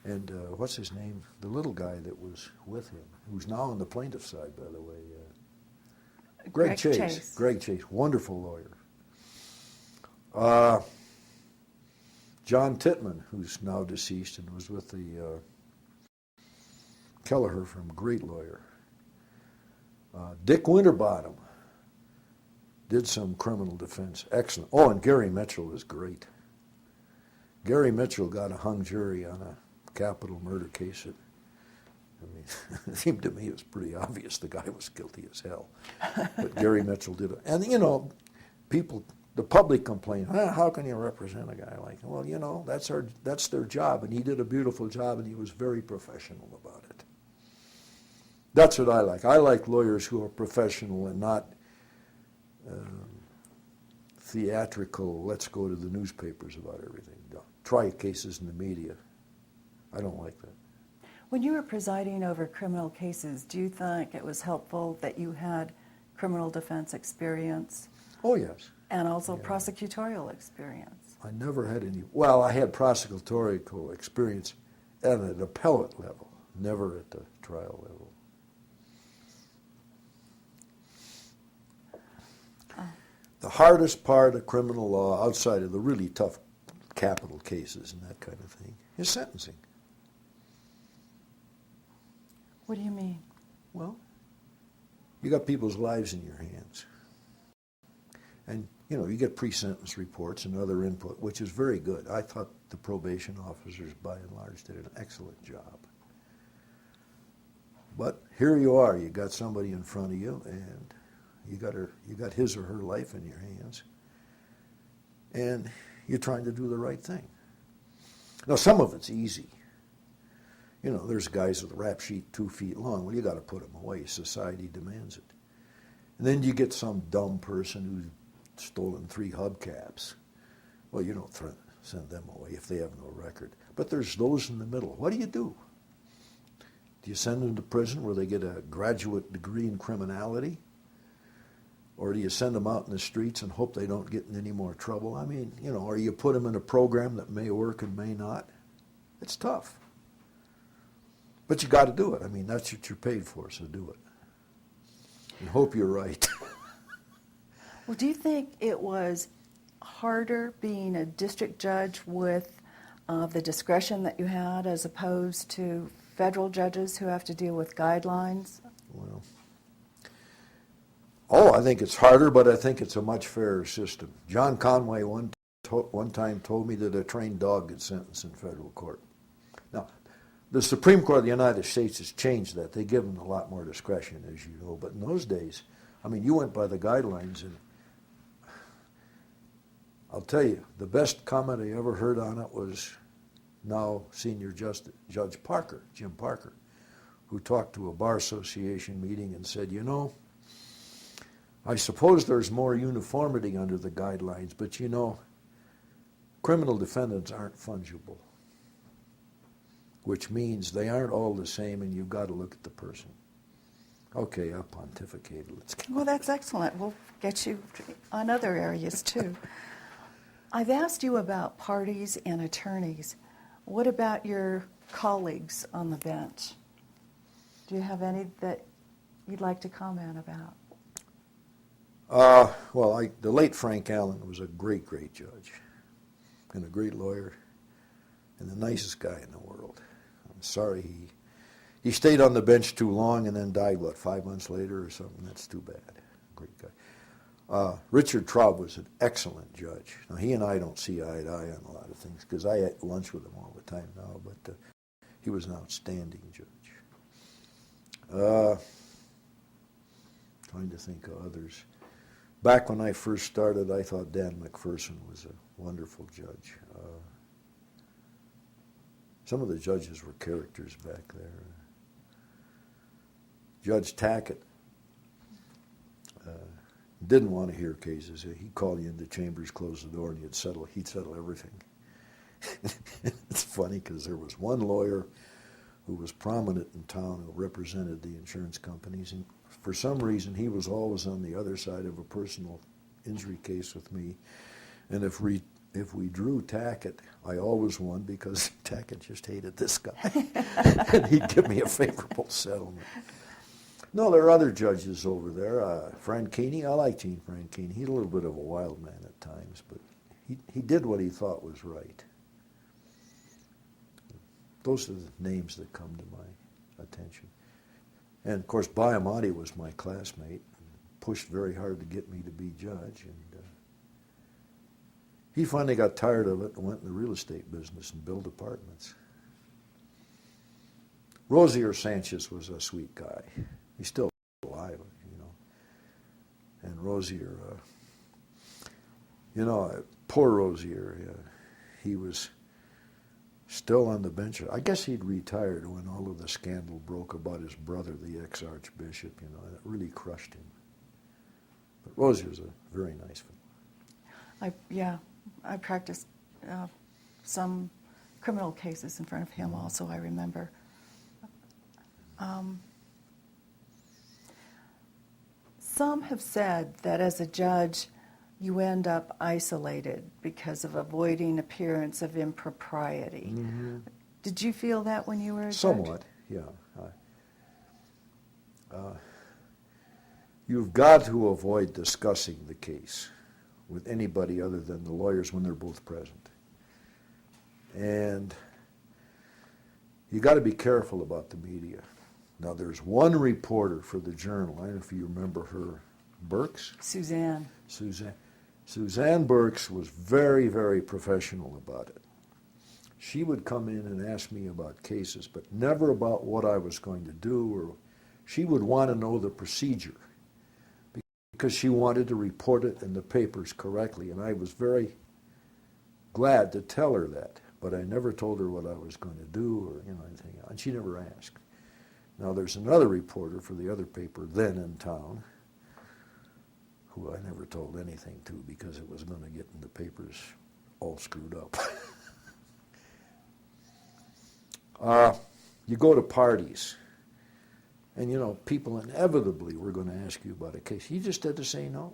And what's his name? The little guy that was with him, who's now on the plaintiff's side, by the way. Greg Chase. Greg Chase, wonderful lawyer. John Tittman, who's now deceased and was with the Kelleher firm, great lawyer. Dick Winterbottom did some criminal defense, excellent. Oh, and Gary Mitchell is great. Gary Mitchell got a hung jury on a capital murder case. It seemed to me it was pretty obvious the guy was guilty as hell. But Gary Mitchell did it. And, the public complained, how can you represent a guy like that? Well, that's their job, and he did a beautiful job, and he was very professional about it. That's what I like. I like lawyers who are professional and not theatrical, let's go to the newspapers about everything. No. Try cases in the media. I don't like that. When you were presiding over criminal cases, do you think it was helpful that you had criminal defense experience? Oh, yes. And also prosecutorial experience? I never had any. Well, I had prosecutorial experience at an appellate level, never at the trial level. The hardest part of criminal law, outside of the really tough capital cases and that kind of thing, is sentencing. What do you mean? Well, you got people's lives in your hands. And, you get pre-sentence reports and other input, which is very good. I thought the probation officers, by and large, did an excellent job. But here you are. You got somebody in front of you, and you got his or her life in your hands, and you're trying to do the right thing. Now, some of it's easy. There's guys with a rap sheet 2 feet long. Well, you got to put them away. Society demands it. And then you get some dumb person who's stolen 3 hubcaps. Well, you don't send them away if they have no record. But there's those in the middle. What do you do? Do you send them to prison where they get a graduate degree in criminality? Or do you send them out in the streets and hope they don't get in any more trouble? I mean, or you put them in a program that may work and may not. It's tough. But you got to do it. I mean, that's what you're paid for, so do it. And hope you're right. Well, do you think it was harder being a district judge with the discretion that you had as opposed to federal judges who have to deal with guidelines? Well, I think it's harder, but I think it's a much fairer system. John Conway one time told me that a trained dog gets sentenced in federal court. Now, the Supreme Court of the United States has changed that. They give them a lot more discretion, as you know. But in those days, I mean, you went by the guidelines, and I'll tell you, the best comment I ever heard on it was now Senior Judge Parker, Jim Parker, who talked to a bar association meeting and said, I suppose there's more uniformity under the guidelines, but criminal defendants aren't fungible, which means they aren't all the same, and you've got to look at the person. Okay, I pontificated. Let's go. Well, that's excellent. We'll get you on other areas, too. I've asked you about parties and attorneys. What about your colleagues on the bench? Do you have any that you'd like to comment about? The late Frank Allen was a great, great judge and a great lawyer and the nicest guy in the world. I'm sorry he stayed on the bench too long and then died, 5 months later or something? That's too bad. Great guy. Richard Traub was an excellent judge. Now, he and I don't see eye to eye on a lot of things because I eat lunch with him all the time now, but he was an outstanding judge. Trying to think of others. Back when I first started, I thought Dan McPherson was a wonderful judge. Some of the judges were characters back there. Judge Tackett didn't want to hear cases. He'd call you into chambers, close the door, and he'd settle everything. It's funny because there was one lawyer who was prominent in town who represented the insurance companies, and for some reason he was always on the other side of a personal injury case with me. And if we drew Tackett, I always won because Tackett just hated this guy. And he'd give me a favorable settlement. No, there are other judges over there. Franchini, I like Gene Franchini. He's a little bit of a wild man at times, but he did what he thought was right. Those are the names that come to my attention. And, of course, Biamonte was my classmate, pushed very hard to get me to be judge, and he finally got tired of it and went in the real estate business and built apartments. Rosier Sanchez was a sweet guy. He's still alive, And Rosier, poor Rosier, he was still on the bench. I guess he'd retired when all of the scandal broke about his brother, the ex-archbishop, and it really crushed him. But Rosier's a very nice fellow. I practiced some criminal cases in front of him also, I remember. Some have said that as a judge, you end up isolated because of avoiding appearance of impropriety. Mm-hmm. Did you feel that when you were a judge? Somewhat, yeah. You've got to avoid discussing the case with anybody other than the lawyers when they're both present. And you got to be careful about the media. Now, there's one reporter for the Journal. I don't know if you remember her, Burks? Suzanne Burks was very, very professional about it. She would come in and ask me about cases, but never about what I was going to do, or she would want to know the procedure because she wanted to report it in the papers correctly, and I was very glad to tell her that, but I never told her what I was going to do or anything, and she never asked. Now, there's another reporter for the other paper then in town who I never told anything to because it was going to get in the papers all screwed up. You go to parties. And, people inevitably were going to ask you about a case. You just had to say no.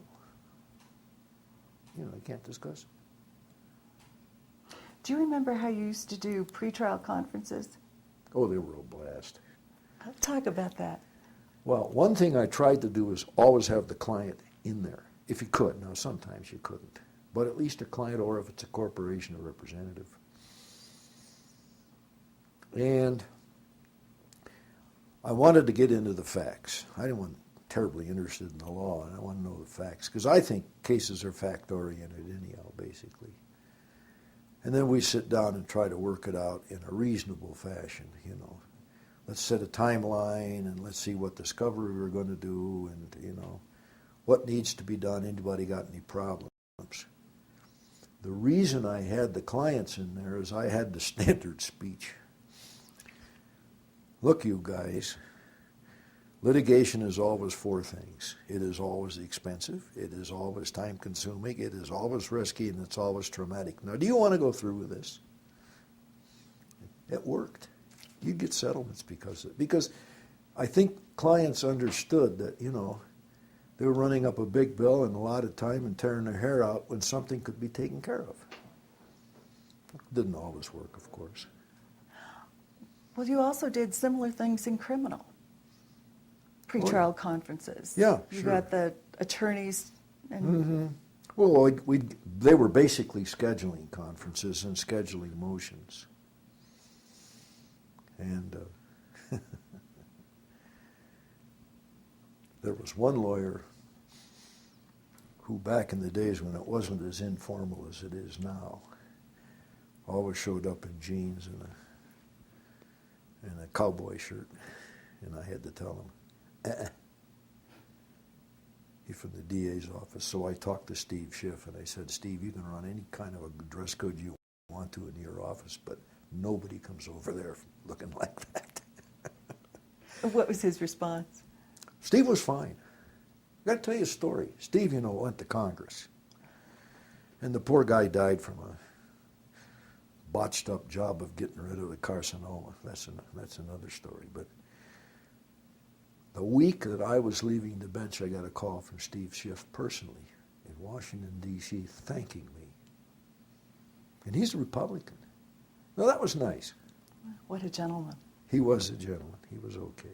You can't discuss it. Do you remember how you used to do pretrial conferences? Oh, they were a blast. Talk about that. Well, one thing I tried to do is always have the client in there, if you could. Now, sometimes you couldn't. But at least a client, or if it's a corporation, a representative. And I wanted to get into the facts. I didn't want terribly interested in the law, and I want to know the facts, because I think cases are fact-oriented anyhow, basically. And then we sit down and try to work it out in a reasonable fashion, Let's set a timeline, and let's see what discovery we're going to do, and, what needs to be done. Anybody got any problems? The reason I had the clients in there is I had the standard speech. Look, you guys, litigation is always four things. It is always expensive, it is always time-consuming, it is always risky, and it's always traumatic. Now, do you want to go through with this? It worked. You'd get settlements because I think clients understood that, they were running up a big bill and a lot of time and tearing their hair out when something could be taken care of. It didn't always work, of course. Well, you also did similar things in criminal pretrial conferences. Yeah, You sure. got the attorneys and... Mm-hmm. Well, they were basically scheduling conferences and scheduling motions. And there was one lawyer who, back in the days when it wasn't as informal as it is now, always showed up in jeans and a cowboy shirt. And I had to tell him, He's from the DA's office. So I talked to Steve Schiff, and I said, Steve, you can run any kind of a dress code you want to in your office, but nobody comes over there looking like that. What was his response? Steve was fine. I got to tell you a story. Steve, went to Congress. And the poor guy died from a botched up job of getting rid of the carcinoma. That's another story. But the week that I was leaving the bench, I got a call from Steve Schiff personally in Washington, D.C., thanking me. And he's a Republican. Well, that was nice. What a gentleman. He was a gentleman. He was okay.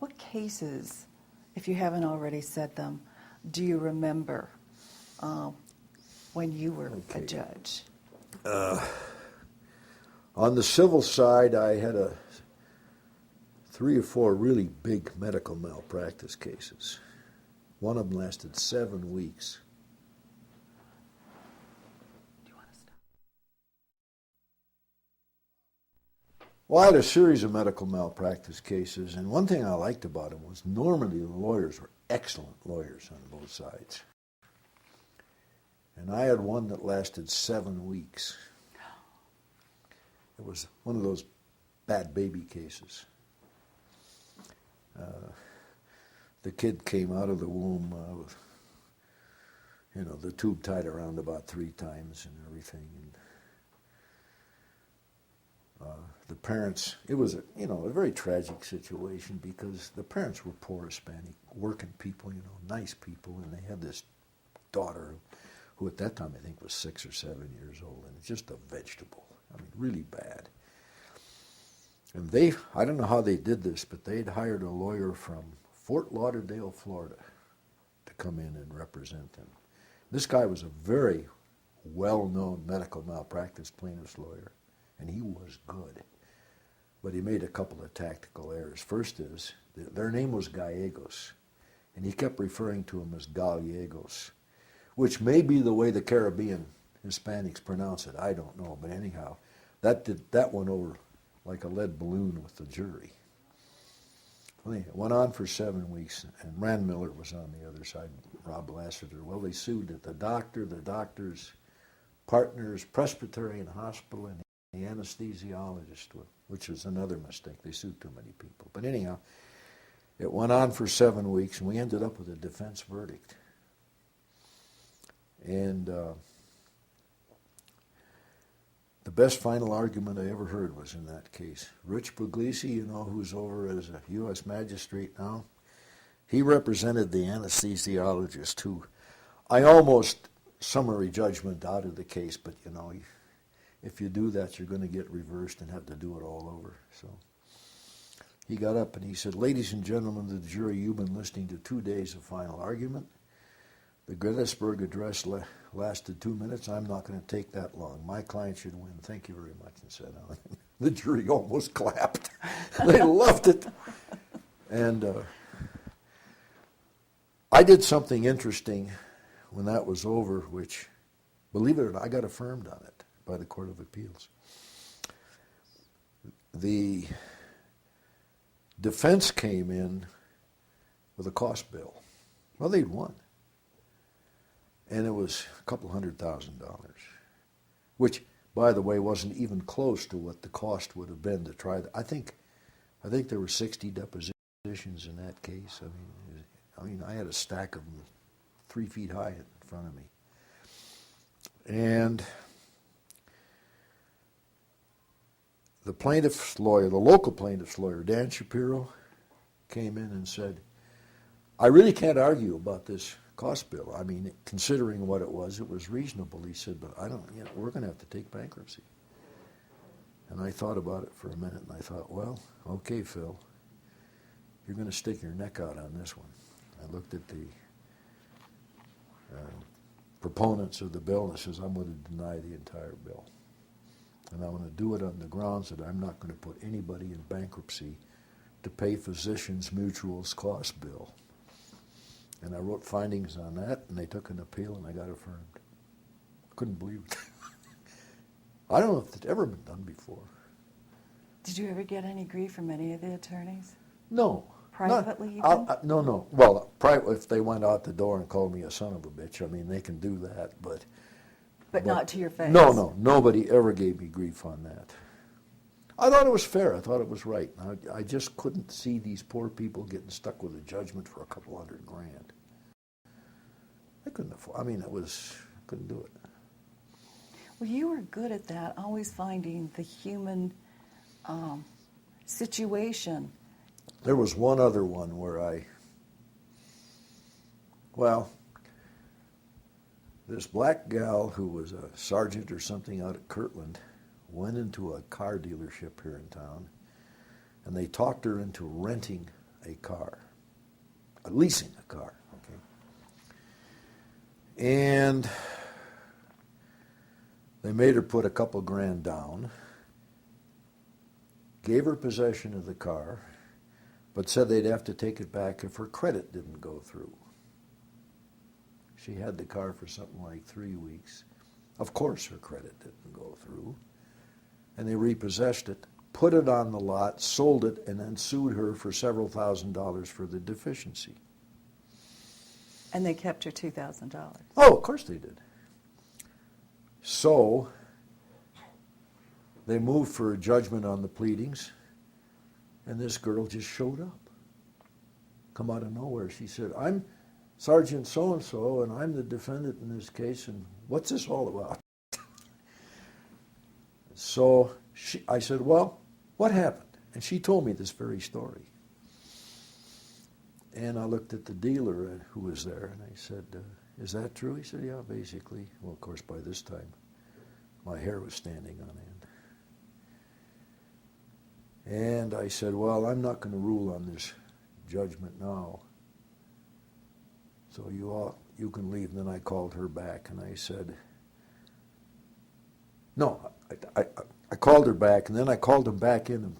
What cases, if you haven't already said them, do you remember when you were a judge? On the civil side, I had 3 or 4 really big medical malpractice cases. One of them lasted 7 weeks. Do you want to stop? Well, I had a series of medical malpractice cases, and one thing I liked about them was normally the lawyers were excellent lawyers on both sides. And I had one that lasted 7 weeks. It was one of those bad baby cases. The kid came out of the womb with, the tube tied around about 3 times and everything. And the parents, it was a very tragic situation because the parents were poor Hispanic, working people, nice people, and they had this daughter who at that time I think was 6 or 7 years old, and just a vegetable. Really bad. And I don't know how they did this, but they'd hired a lawyer from Fort Lauderdale, Florida, to come in and represent them. This guy was a very well-known medical malpractice plaintiff's lawyer, and he was good. But he made a couple of tactical errors. First is, their name was Gallegos, and he kept referring to him as Gallegos, which may be the way the Caribbean Hispanics pronounce it. I don't know, but anyhow, that went over like a lead balloon with the jury. Well, it went on for 7 weeks, and Rand Miller was on the other side, Rob Lassiter. Well, they sued at the doctor's partners, Presbyterian Hospital, and the anesthesiologist, which was another mistake. They sued too many people. But anyhow, it went on for 7 weeks, and we ended up with a defense verdict. And The best final argument I ever heard was in that case. Rich Puglisi, you know, who's over as a U.S. magistrate now, he represented the anesthesiologist who I almost summary judgment out of the case, but, you know, if you do that, you're going to get reversed and have to do it all over. So he got up and he said, "Ladies and gentlemen of the jury, you've been listening to 2 days of final argument. The Gettysburg Address lasted 2 minutes. I'm not going to take that long. My client should win. Thank you very much," and sat down. The jury almost clapped. They loved it. And I did something interesting when that was over, which, believe it or not, I got affirmed on it by the Court of Appeals. The defense came in with a cost bill. Well, they'd won. And it was a couple $100,000, which, by the way, wasn't even close to what the cost would have been to try that. I think there were 60 depositions in that case. I mean, I had a stack of them 3 feet high in front of me. And the plaintiff's lawyer, the local plaintiff's lawyer, Dan Shapiro, came in and said, "I really can't argue about this cost bill. I mean, considering what it was reasonable." He said, "But we're going to have to take bankruptcy." And I thought about it for a minute, and I thought, well, okay, Phil, you're going to stick your neck out on this one. I looked at the proponents of the bill, and I says, "I'm going to deny the entire bill. And I'm going to do it on the grounds that I'm not going to put anybody in bankruptcy to pay Physicians Mutual's cost bill." And I wrote findings on that, and they took an appeal, and I got affirmed. I couldn't believe it. I don't know if it's ever been done before. Did you ever get any grief from any of the attorneys? No. Privately, no. Well, if they went out the door and called me a son of a bitch, I mean, they can do that, but not to your face. No, nobody ever gave me grief on that. I thought it was fair. I thought it was right. I just couldn't see these poor people getting stuck with a judgment for a couple $100,000. I couldn't afford. I mean, couldn't do it. Well, you were good at that, always finding the human situation. There was one other one where this black gal who was a sergeant or something out at Kirtland went into a car dealership here in town, and they talked her into renting a car, leasing a car, okay? And they made her put a couple $1,000 down, gave her possession of the car, but said they'd have to take it back if her credit didn't go through. She had the car for something like 3 weeks. Of course her credit didn't go through. And they repossessed it, put it on the lot, sold it, and then sued her for several $1,000s for the deficiency. And they kept her $2,000. Oh, of course they did. So they moved for a judgment on the pleadings, and this girl just showed up. Come out of nowhere. She said, "I'm Sergeant so-and-so, and I'm the defendant in this case, and what's this all about?" So I said, "Well, what happened?" And she told me this very story. And I looked at the dealer who was there, and I said, "Is that true?" He said, "Yeah, basically." Well, of course, by this time, my hair was standing on end. And I said, "Well, I'm not going to rule on this judgment now, so you can leave." And then I called her back, and I said, no, I called her back, and then I called him back in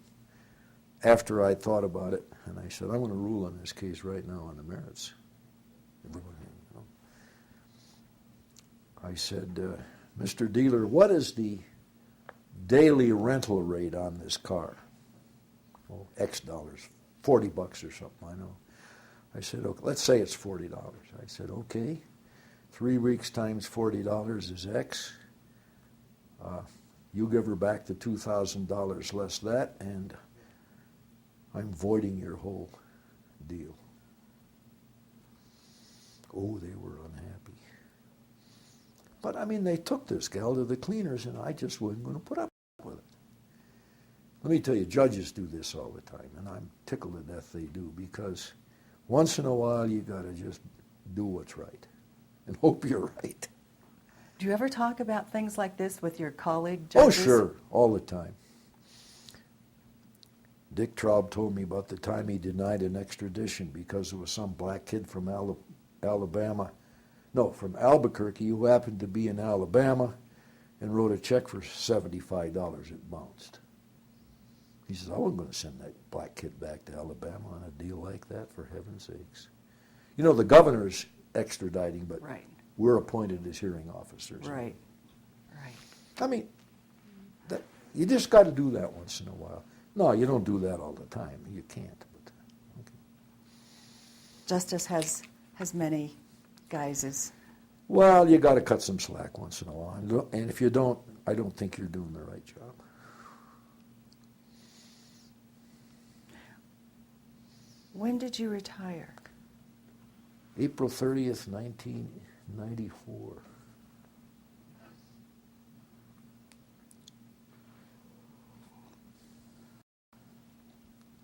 after I thought about it, and I said, "I'm going to rule on this case right now on the merits." I said, "Mr. Dealer, what is the daily rental rate on this car?" "Oh, X dollars, $40 or something, I know." I said, "Okay, let's say it's $40. I said, "Okay, 3 weeks times $40 is X. You give her back the $2,000 less that, and I'm voiding your whole deal." Oh, they were unhappy. But, I mean, they took this gal to the cleaners, and I just wasn't going to put up with it. Let me tell you, judges do this all the time, and I'm tickled to death they do, because once in a while you got to just do what's right and hope you're right. Do you ever talk about things like this with your colleague Oh, judges? sure, all the time. Dick Traub told me about the time he denied an extradition because there was some black kid from Albuquerque who happened to be in Alabama and wrote a check for $75. It bounced. He says, I wasn't going to send that black kid back to Alabama on a deal like that, for heaven's sakes. You know, the governor's extraditing, but Right. we're appointed as hearing officers. Right. Right. I mean, you just got to do that once in a while. No, you don't do that all the time. You can't. But, okay. Justice has many guises. Well, you got to cut some slack once in a while. And if you don't, I don't think you're doing the right job. When did you retire? April 30th, 1994.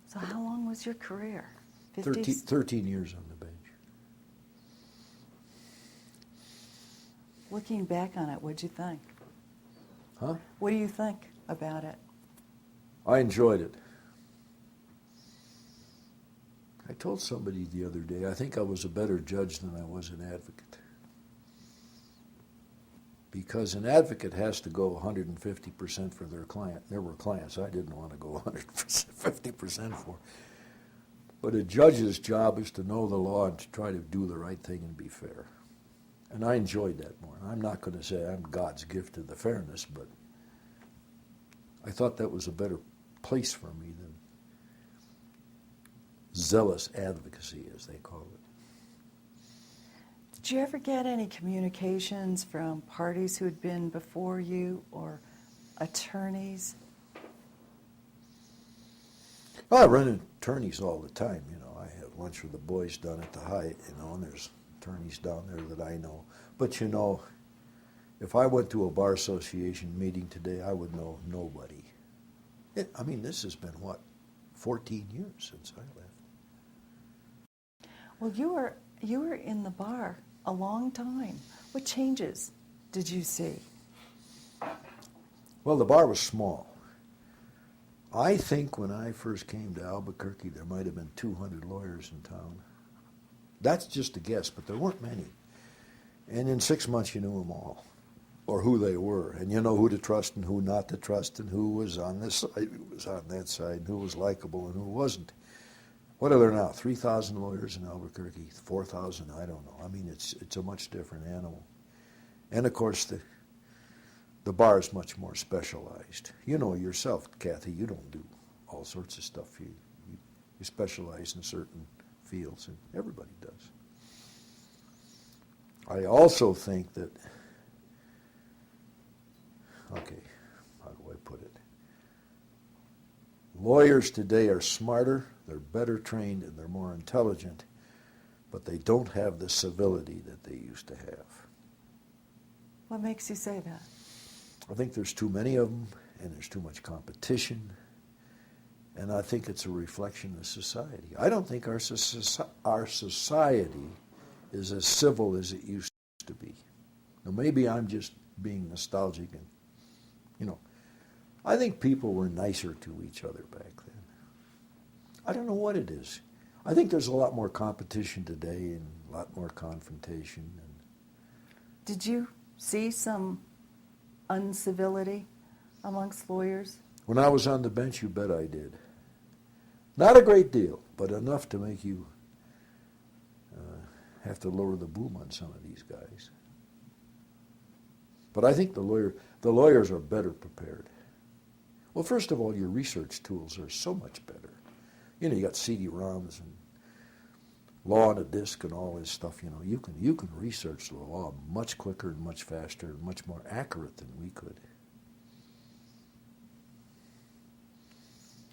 So how long was your career? 13 years on the bench. Looking back on it, what'd you think? Huh? What do you think about it? I enjoyed it. I told somebody the other day, I think I was a better judge than I was an advocate. Because an advocate has to go 150% for their client. There were clients I didn't want to go 150% for. But a judge's job is to know the law and to try to do the right thing and be fair. And I enjoyed that more. I'm not going to say I'm God's gift to the fairness, but I thought that was a better place for me than zealous advocacy, as they call it. Did you ever get any communications from parties who had been before you or attorneys? Well, I run into attorneys all the time. You know, I have lunch with the boys down at the Hyatt, and there's attorneys down there that I know. But, if I went to a bar association meeting today, I would know nobody. This has been, 14 years since I left. Well, you were in the bar a long time. What changes did you see? Well, the bar was small. I think when I first came to Albuquerque, there might have been 200 lawyers in town. That's just a guess, but there weren't many. And in 6 months, you knew them all, or who they were. And you know who to trust and who not to trust, and who was on this side, who was on that side, and who was likable and who wasn't. What are there now? 3,000 lawyers in Albuquerque, 4,000, I don't know. It's a much different animal. And of course, the bar is much more specialized. You know yourself, Kathy, you don't do all sorts of stuff. You specialize in certain fields, and everybody does. I also think that, how do I put it? Lawyers today are smarter, they're better trained, and they're more intelligent, but they don't have the civility that they used to have. What makes you say that? I think there's too many of them, and there's too much competition, and I think it's a reflection of society. I don't think our society is as civil as it used to be. Now, maybe I'm just being nostalgic, and, I think people were nicer to each other back then. I don't know what it is. I think there's a lot more competition today and a lot more confrontation. Did you see some uncivility amongst lawyers? When I was on the bench, you bet I did. Not a great deal, but enough to make you have to lower the boom on some of these guys. But I think the lawyers are better prepared. Well, first of all, your research tools are so much better. You got CD-ROMs and law on a disc and all this stuff. You can research the law much quicker and much faster and much more accurate than we could.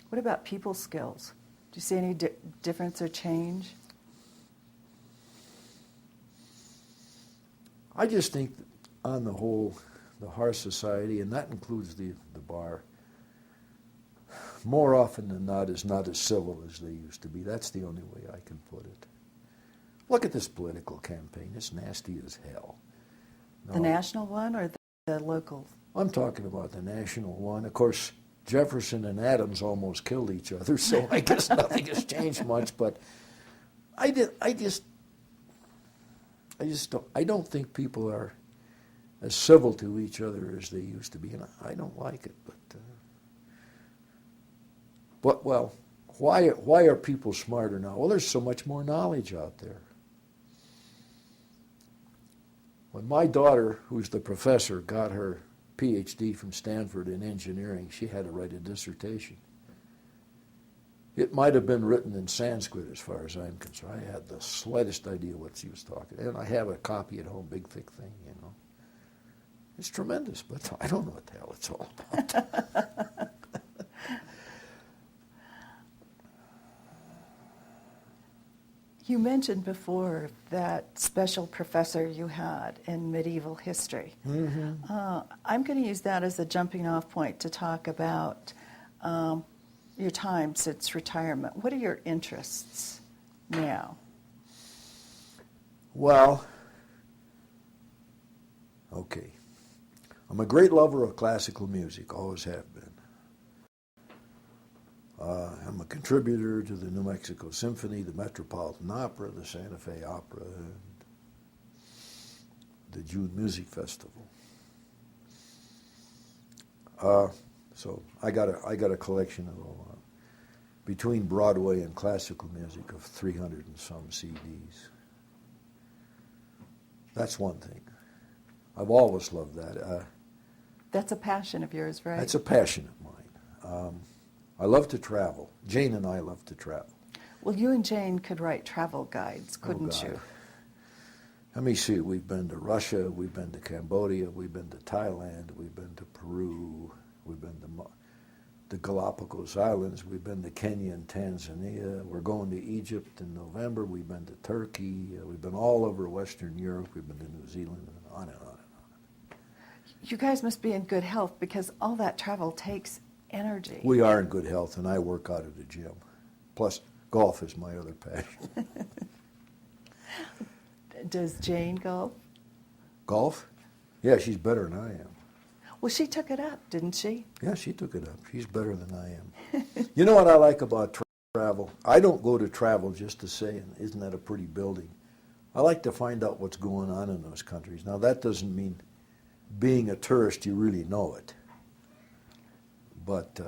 What about people skills? Do you see any difference or change? I just think on the whole, the Hearth Society, and that includes the bar, more often than not is not as civil as they used to be. That's the only way I can put it. Look at this political campaign. It's nasty as hell. The national one or the local? I'm talking about the national one. Of course, Jefferson and Adams almost killed each other, so I guess nothing has changed much. But I don't think people are as civil to each other as they used to be, and I don't like it. But why are people smarter now? Well, there's so much more knowledge out there. When my daughter, who's the professor, got her PhD from Stanford in engineering, she had to write a dissertation. It might have been written in Sanskrit as far as I'm concerned. I had the slightest idea what she was talking. And I have a copy at home, big thick thing, you know. It's tremendous, but I don't know what the hell it's all about. You mentioned before that special professor you had in medieval history. Mm-hmm. I'm going to use that as a jumping off point to talk about your time since retirement. What are your interests now? Well, okay. I'm a great lover of classical music, always have been. I'm a contributor to the New Mexico Symphony, the Metropolitan Opera, the Santa Fe Opera, and the June Music Festival. So I got a collection of between Broadway and classical music of 300 and some CDs. That's one thing. I've always loved that. That's a passion of yours, right? That's a passion of mine. I love to travel. Jane and I love to travel. Well, you and Jane could write travel guides, couldn't God. you? Let me see. We've been to Russia. We've been to Cambodia. We've been to Thailand. We've been to Peru. We've been to the Galapagos Islands. We've been to Kenya and Tanzania. We're going to Egypt in November. We've been to Turkey. We've been all over Western Europe. We've been to New Zealand, and on and on and on. You guys must be in good health because all that travel takes energy. We are in good health, and I work out at the gym. Plus, golf is my other passion. Does Jane golf? Golf? Yeah, she's better than I am. Well, she took it up, didn't she? Yeah, she took it up. She's better than I am. You know what I like about travel? I don't go to travel just to say, isn't that a pretty building? I like to find out what's going on in those countries. Now, that doesn't mean being a tourist, you really know it. But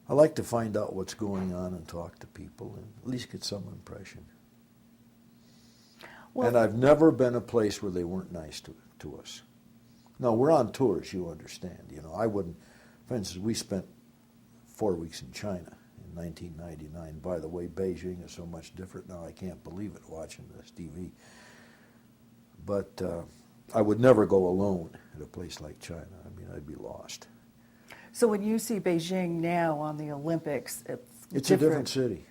I like to find out what's going on and talk to people and at least get some impression. Well, and I've never been a place where they weren't nice to us. No, we're on tours, you understand. You know, I wouldn't, for instance, we spent 4 weeks in China in 1999. By the way, Beijing is so much different now, I can't believe it watching this TV. But I would never go alone at a place like China. I mean, I'd be lost. So when you see Beijing now on the Olympics, it's a different city.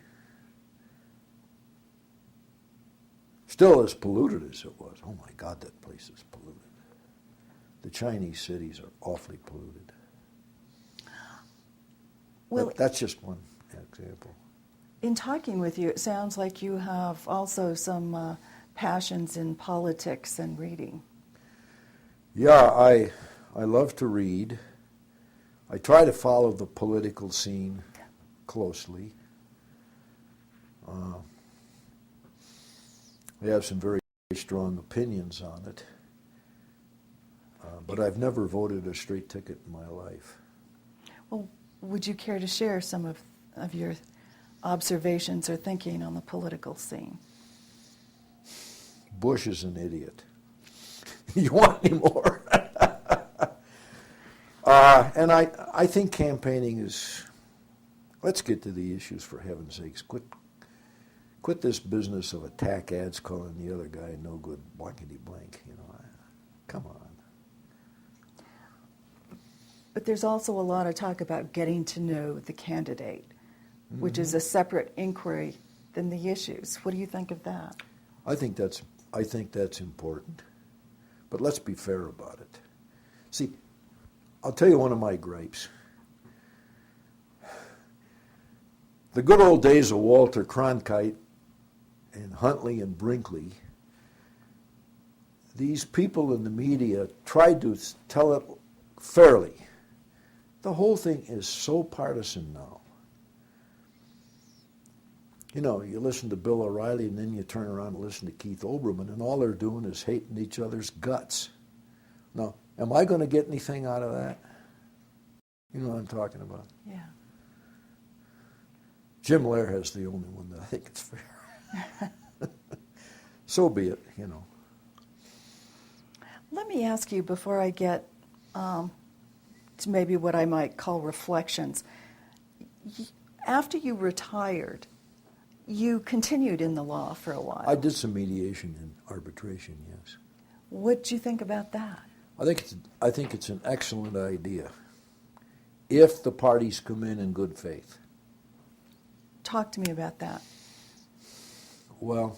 Still as polluted as it was. Oh my God, that place is polluted. The Chinese cities are awfully polluted. Well, that's just one example. In talking with you, it sounds like you have also some passions in politics and reading. Yeah, I love to read. I try to follow the political scene closely. I have some very strong opinions on it, but I've never voted a straight ticket in my life. Well, would you care to share some of your observations or thinking on the political scene? Bush is an idiot. You want any more? And I think campaigning is, let's get to the issues for heaven's sakes. Quit this business of attack ads calling the other guy no good blankety blank. You know, come on. But there's also a lot of talk about getting to know the candidate, which is a separate inquiry than the issues. What do you think of that? I think that's important. But let's be fair about it. See, I'll tell you one of my gripes. The good old days of Walter Cronkite and Huntley and Brinkley, these people in the media tried to tell it fairly. The whole thing is so partisan now. You know, you listen to Bill O'Reilly and then you turn around and listen to Keith Olbermann, and all they're doing is hating each other's guts. Now, am I going to get anything out of that? You know what I'm talking about? Yeah. Jim Lair has the only one that I think it's fair. So be it, you know. Let me ask you before I get to maybe what I might call reflections. After you retired, you continued in the law for a while. I did some mediation and arbitration, yes. What do you think about that? I think it's an excellent idea if the parties come in good faith. Talk to me about that. Well,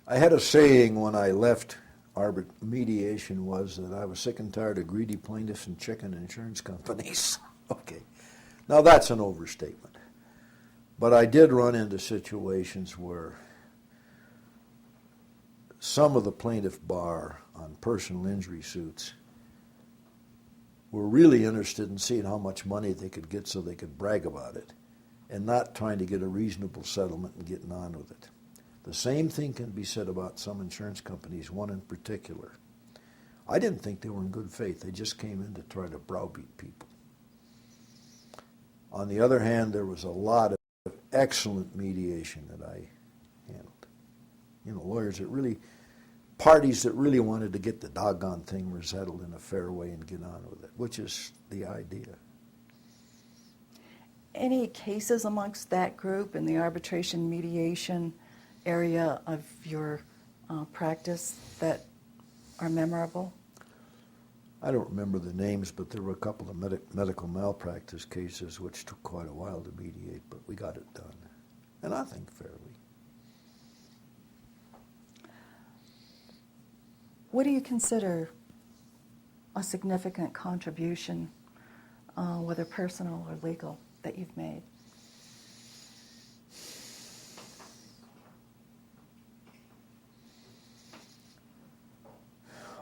I had a saying when I left mediation was that I was sick and tired of greedy plaintiffs and chicken insurance companies. Okay. Now that's an overstatement. But I did run into situations where some of the plaintiff bar on personal injury suits were really interested in seeing how much money they could get so they could brag about it and not trying to get a reasonable settlement and getting on with it. The same thing can be said about some insurance companies, one in particular. I didn't think they were in good faith. They just came in to try to browbeat people. On the other hand, there was a lot of excellent mediation that I handled. You know, lawyers that really, parties that really wanted to get the doggone thing settled in a fair way and get on with it, which is the idea. Any cases amongst that group in the arbitration mediation area of your practice that are memorable? I don't remember the names, but there were a couple of medical malpractice cases which took quite a while to mediate, but we got it done, and I think fairly. What do you consider a significant contribution, whether personal or legal, that you've made?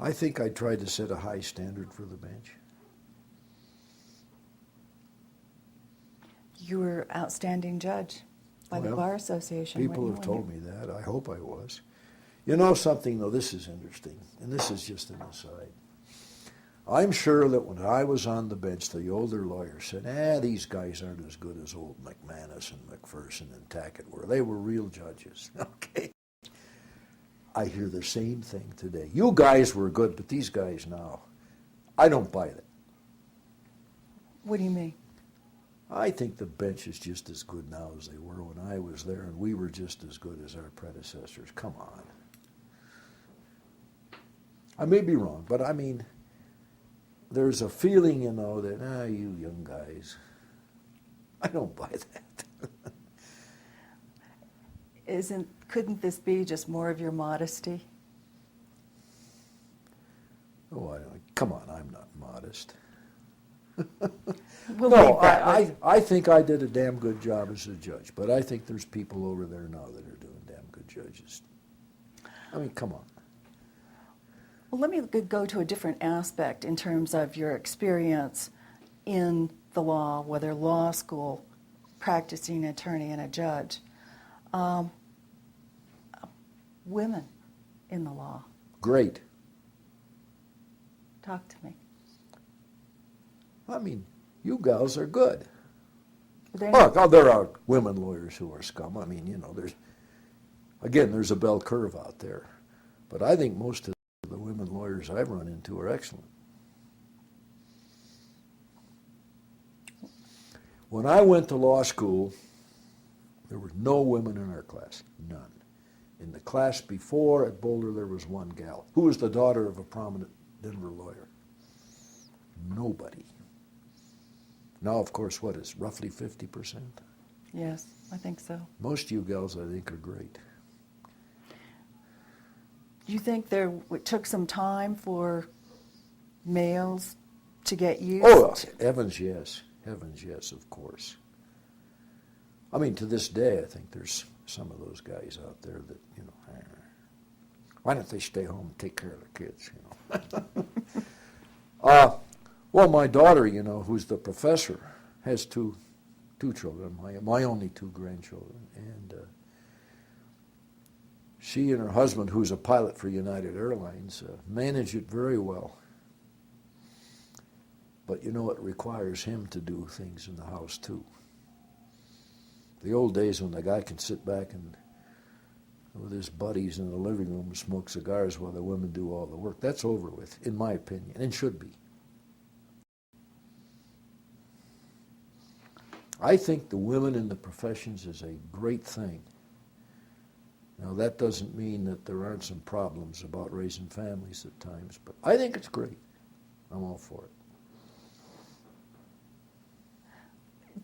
I think I tried to set a high standard for the bench. You were outstanding judge by the Bar Association. People have told me that. I hope I was. You know something, though, this is interesting, and this is just an aside. I'm sure that when I was on the bench, the older lawyers said, these guys aren't as good as old McManus and McPherson and Tackett were. They were real judges. Okay. I hear the same thing today. You guys were good, but these guys now, I don't buy that. What do you mean? I think the bench is just as good now as they were when I was there, and we were just as good as our predecessors. Come on. I may be wrong, but I mean, there's a feeling, you know, that, you young guys. I don't buy that. Couldn't this be just more of your modesty? Oh, come on, I'm not modest. We'll No, leave that I think I did a damn good job as a judge, but I think there's people over there now that are doing damn good judges. I mean, come on. Well, let me go to a different aspect in terms of your experience in the law, whether law school, practicing attorney, and a judge. Women in the law. Great. Talk to me. I mean, you gals are good. There There are women lawyers who are scum. I mean, you know, there's a bell curve out there. But I think most of the women lawyers I've run into are excellent. When I went to law school, there were no women in our class, none. In the class before at Boulder, there was one gal who was the daughter of a prominent Denver lawyer. Nobody. Now, of course, what is roughly 50%? Yes, I think so. Most of you gals, I think, are great. Do you think it took some time for males to get used Oh, to? heavens yes. Heavens yes, of course. I mean, to this day, I think there's some of those guys out there that, why don't they stay home and take care of their kids, Well, my daughter, who's the professor, has two children, my only two grandchildren, and she and her husband, who's a pilot for United Airlines, manage it very well. But it requires him to do things in the house too. The old days when the guy can sit back and with his buddies in the living room and smoke cigars while the women do all the work, that's over with, in my opinion, and should be. I think the women in the professions is a great thing. Now, that doesn't mean that there aren't some problems about raising families at times, but I think it's great. I'm all for it.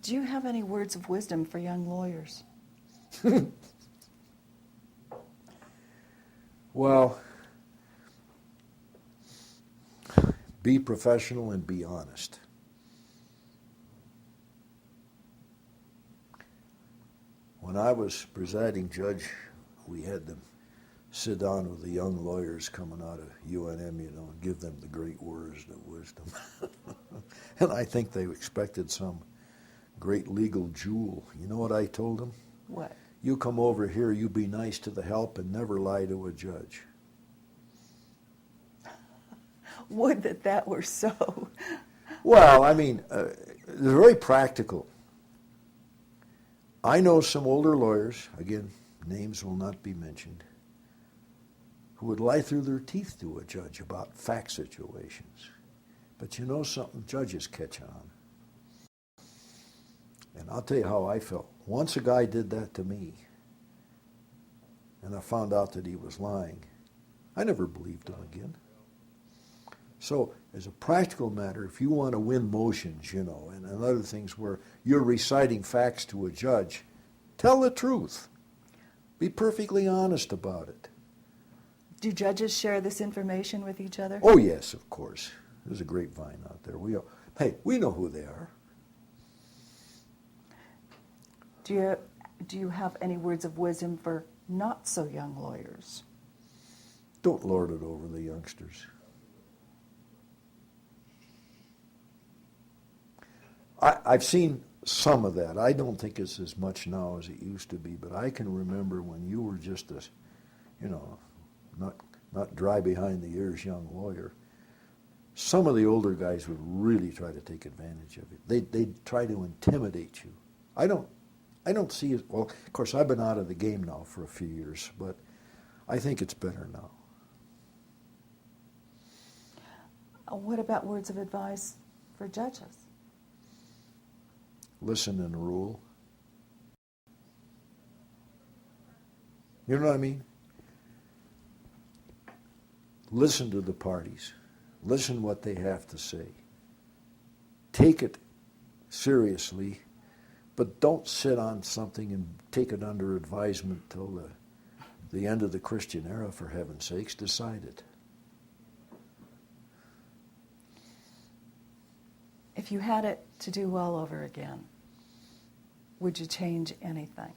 Do you have any words of wisdom for young lawyers? Well, be professional and be honest. When I was presiding judge, we had them sit down with the young lawyers coming out of UNM, and give them the great words of wisdom. And I think they expected some great legal jewel. You know what I told them? What? You come over here, you be nice to the help and never lie to a judge. Would that were so. Well, I mean, they're very practical. I know some older lawyers, again, names will not be mentioned, who would lie through their teeth to a judge about fact situations. But you know something, judges catch on. And I'll tell you how I felt. Once a guy did that to me, and I found out that he was lying, I never believed him again. So, as a practical matter, if you want to win motions, and other things where you're reciting facts to a judge, tell the truth. Be perfectly honest about it. Do judges share this information with each other? Oh, yes, of course. There's a grapevine out there. We know who they are. Do you have any words of wisdom for not so young lawyers? Don't lord it over the youngsters. I've seen some of that. I don't think it's as much now as it used to be, but I can remember when you were just a, not dry behind the ears young lawyer. Some of the older guys would really try to take advantage of it. They'd try to intimidate you. I don't see it. Well, of course, I've been out of the game now for a few years, but I think it's better now. What about words of advice for judges? Listen and rule. You know what I mean? Listen to the parties. Listen what they have to say. Take it seriously, but don't sit on something and take it under advisement till the end of the Christian era, for heaven's sakes. Decide it. If you had it to do all over again, would you change anything?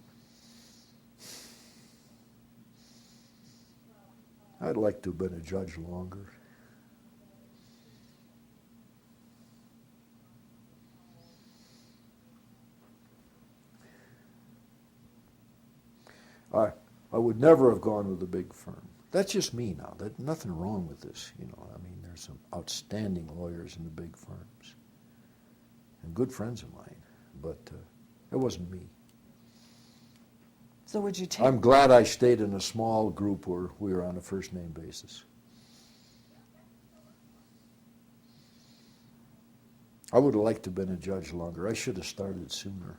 I'd like to have been a judge longer. I would never have gone with a big firm. That's just me now. There's nothing wrong with this. There's some outstanding lawyers in the big firms and good friends of mine, but it wasn't me. So would you take... I'm glad I stayed in a small group where we were on a first-name basis. I would have liked to have been a judge longer. I should have started sooner.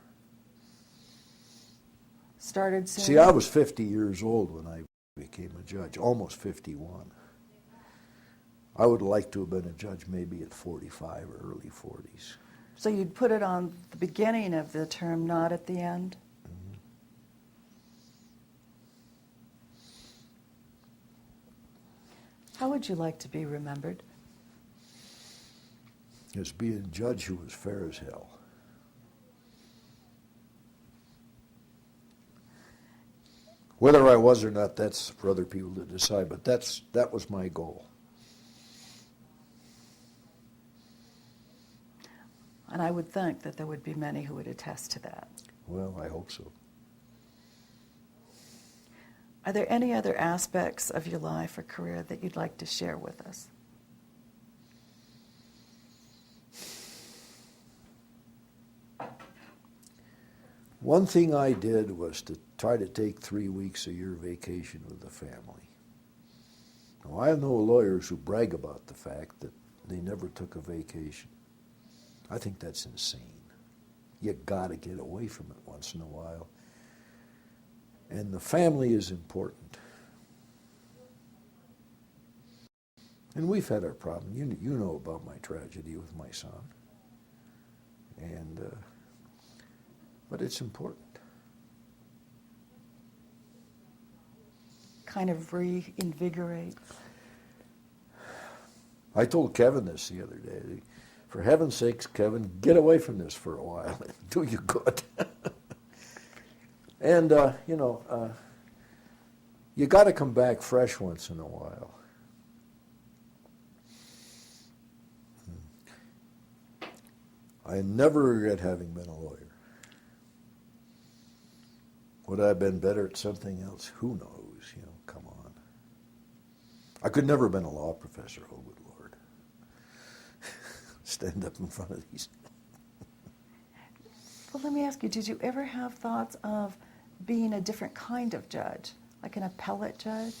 Started sooner? See, I was 50 years old when I became a judge, almost 51. I would have liked to have been a judge maybe at 45 or early 40s. So you'd put it on the beginning of the term, not at the end? How would you like to be remembered? As being a judge who was fair as hell. Whether I was or not, that's for other people to decide, but that was my goal. And I would think that there would be many who would attest to that. Well, I hope so. Are there any other aspects of your life or career that you'd like to share with us? One thing I did was to try to take 3 weeks a year vacation with the family. Now, I know lawyers who brag about the fact that they never took a vacation. I think that's insane. You got to get away from it once in a while. And the family is important. And we've had our problem. You know about my tragedy with my son. But it's important. Kind of reinvigorate. I told Kevin this the other day. For heaven's sakes, Kevin, get away from this for a while. Do you good. And, you got to come back fresh once in a while. I never regret having been a lawyer. Would I have been better at something else? Who knows? Come on. I could never have been a law professor, oh good Lord. Stand up in front of these. Well, let me ask you, did you ever have thoughts of being a different kind of judge, like an appellate judge?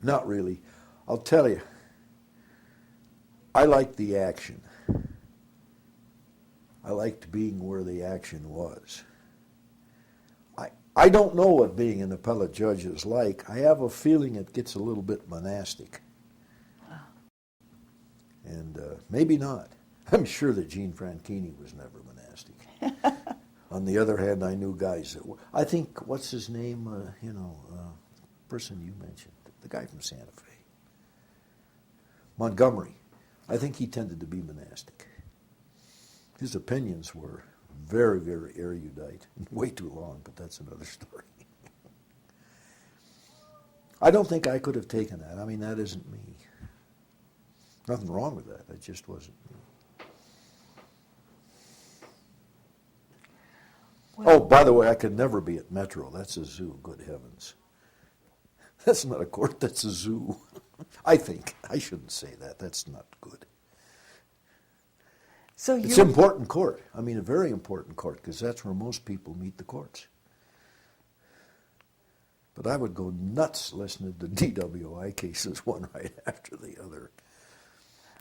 Not really. I'll tell you, I liked the action. I liked being where the action was. I don't know what being an appellate judge is like. I have a feeling it gets a little bit monastic. Wow. And maybe not. I'm sure that Gene Franchini was never monastic. On the other hand, I knew guys that were. I think, what's his name, person you mentioned, the guy from Santa Fe. Montgomery. I think he tended to be monastic. His opinions were very, very erudite. Way too long, but that's another story. I don't think I could have taken that. I mean, that isn't me. Nothing wrong with that. It just wasn't me. Well, Oh, by the way, I could never be at Metro. That's a zoo, good heavens. That's not a court, that's a zoo. I think. I shouldn't say that. That's not good. so It's an important court. I mean, a very important court, because that's where most people meet the courts. But I would go nuts listening to DWI cases one right after the other.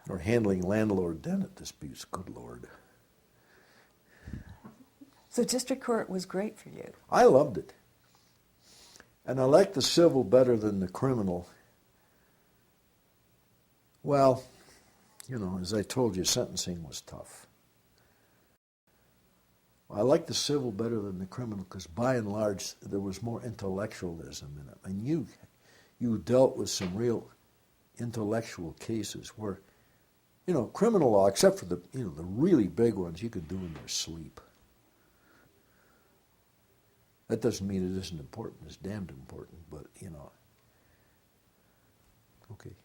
Or handling landlord-tenant disputes, good Lord. So district court was great for you. I loved it. And I liked the civil better than the criminal. Well, as I told you, sentencing was tough. I liked the civil better than the criminal because by and large there was more intellectualism in it. And you dealt with some real intellectual cases where, criminal law, except for the really big ones, you could do in your sleep. That doesn't mean it isn't important. It's damned important, but, okay.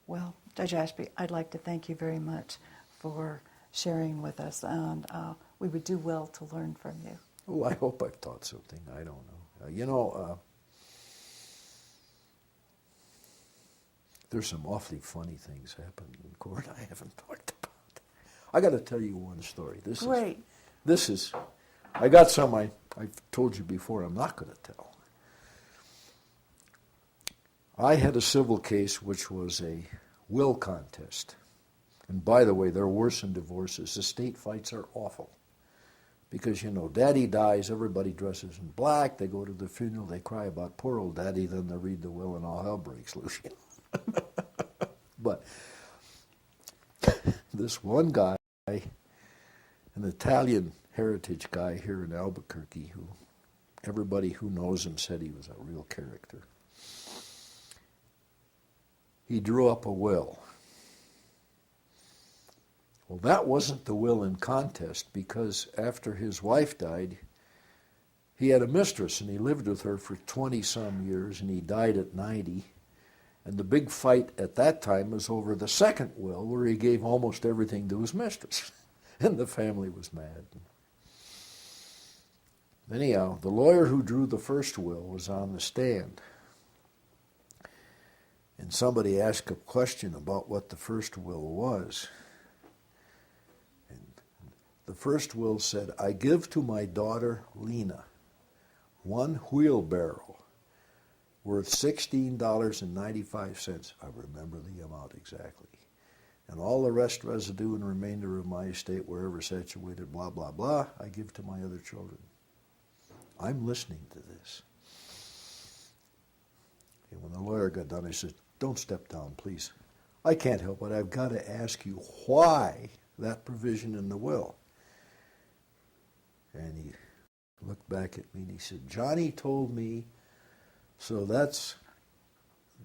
Well, Judge Ashby, I'd like to thank you very much for sharing with us, and we would do well to learn from you. Oh, I hope I've taught something. I don't know. There's some awfully funny things happening in court I haven't talked about. I got to tell you one story. Great. I got some I've told you before I'm not going to tell. I had a civil case which was a will contest. And by the way, they're worse than divorces. Estate fights are awful. Because, daddy dies, everybody dresses in black, they go to the funeral, they cry about poor old daddy, then they read the will and all hell breaks loose. But this one guy an Italian heritage guy here in Albuquerque who everybody who knows him said he was a real character. He drew up a will. Well, that wasn't the will in contest because after his wife died, he had a mistress and he lived with her for 20-some years and he died at 90. And the big fight at that time was over the second will where he gave almost everything to his mistress. And the family was mad. Anyhow, the lawyer who drew the first will was on the stand. And somebody asked a question about what the first will was. And the first will said, I give to my daughter Lena one wheelbarrow worth $16.95. I remember the amount exactly. And all the rest, residue and remainder of my estate, wherever situated, blah, blah, blah, I give to my other children. I'm listening to this. And when the lawyer got done, I said, don't step down, please. I can't help it. I've got to ask you why that provision in the will. And he looked back at me and he said, Johnny told me so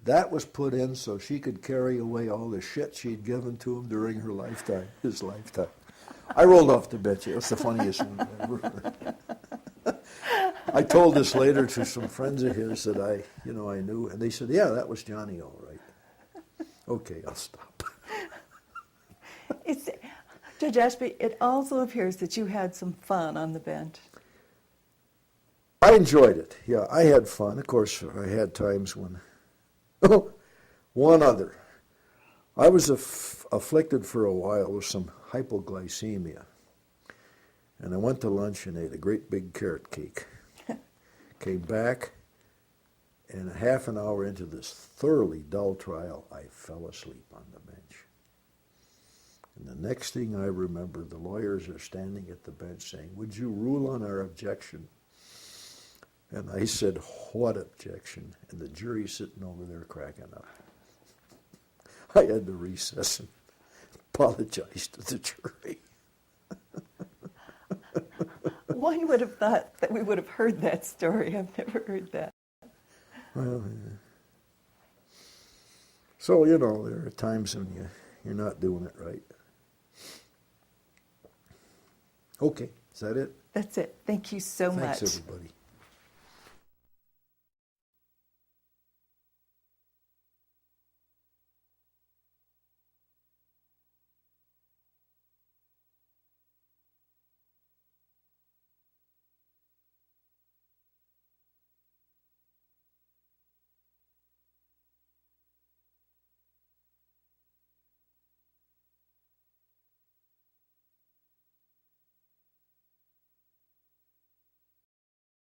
that was put in so she could carry away all the shit she'd given to him during her lifetime, his lifetime. I rolled off the bench. It was the funniest one ever. I told this later to some friends of his that I knew, and they said, yeah, that was Johnny all right. Okay, I'll stop. Judge Ashby, it also appears that you had some fun on the bench. I enjoyed it. Yeah, I had fun. Of course, I had times when... Oh, one other. I was afflicted for a while with some hypoglycemia. And I went to lunch and ate a great big carrot cake. Came back, and a half an hour into this thoroughly dull trial, I fell asleep on the bench. And the next thing I remember, the lawyers are standing at the bench saying, would you rule on our objection? And I said, what objection? And the jury's sitting over there cracking up. I had to recess and apologize to the jury. One would have thought that we would have heard that story. I've never heard that. Well, yeah. So, there are times when you're not doing it right. Okay, is that it? That's it. Thank you so much. Thanks, everybody.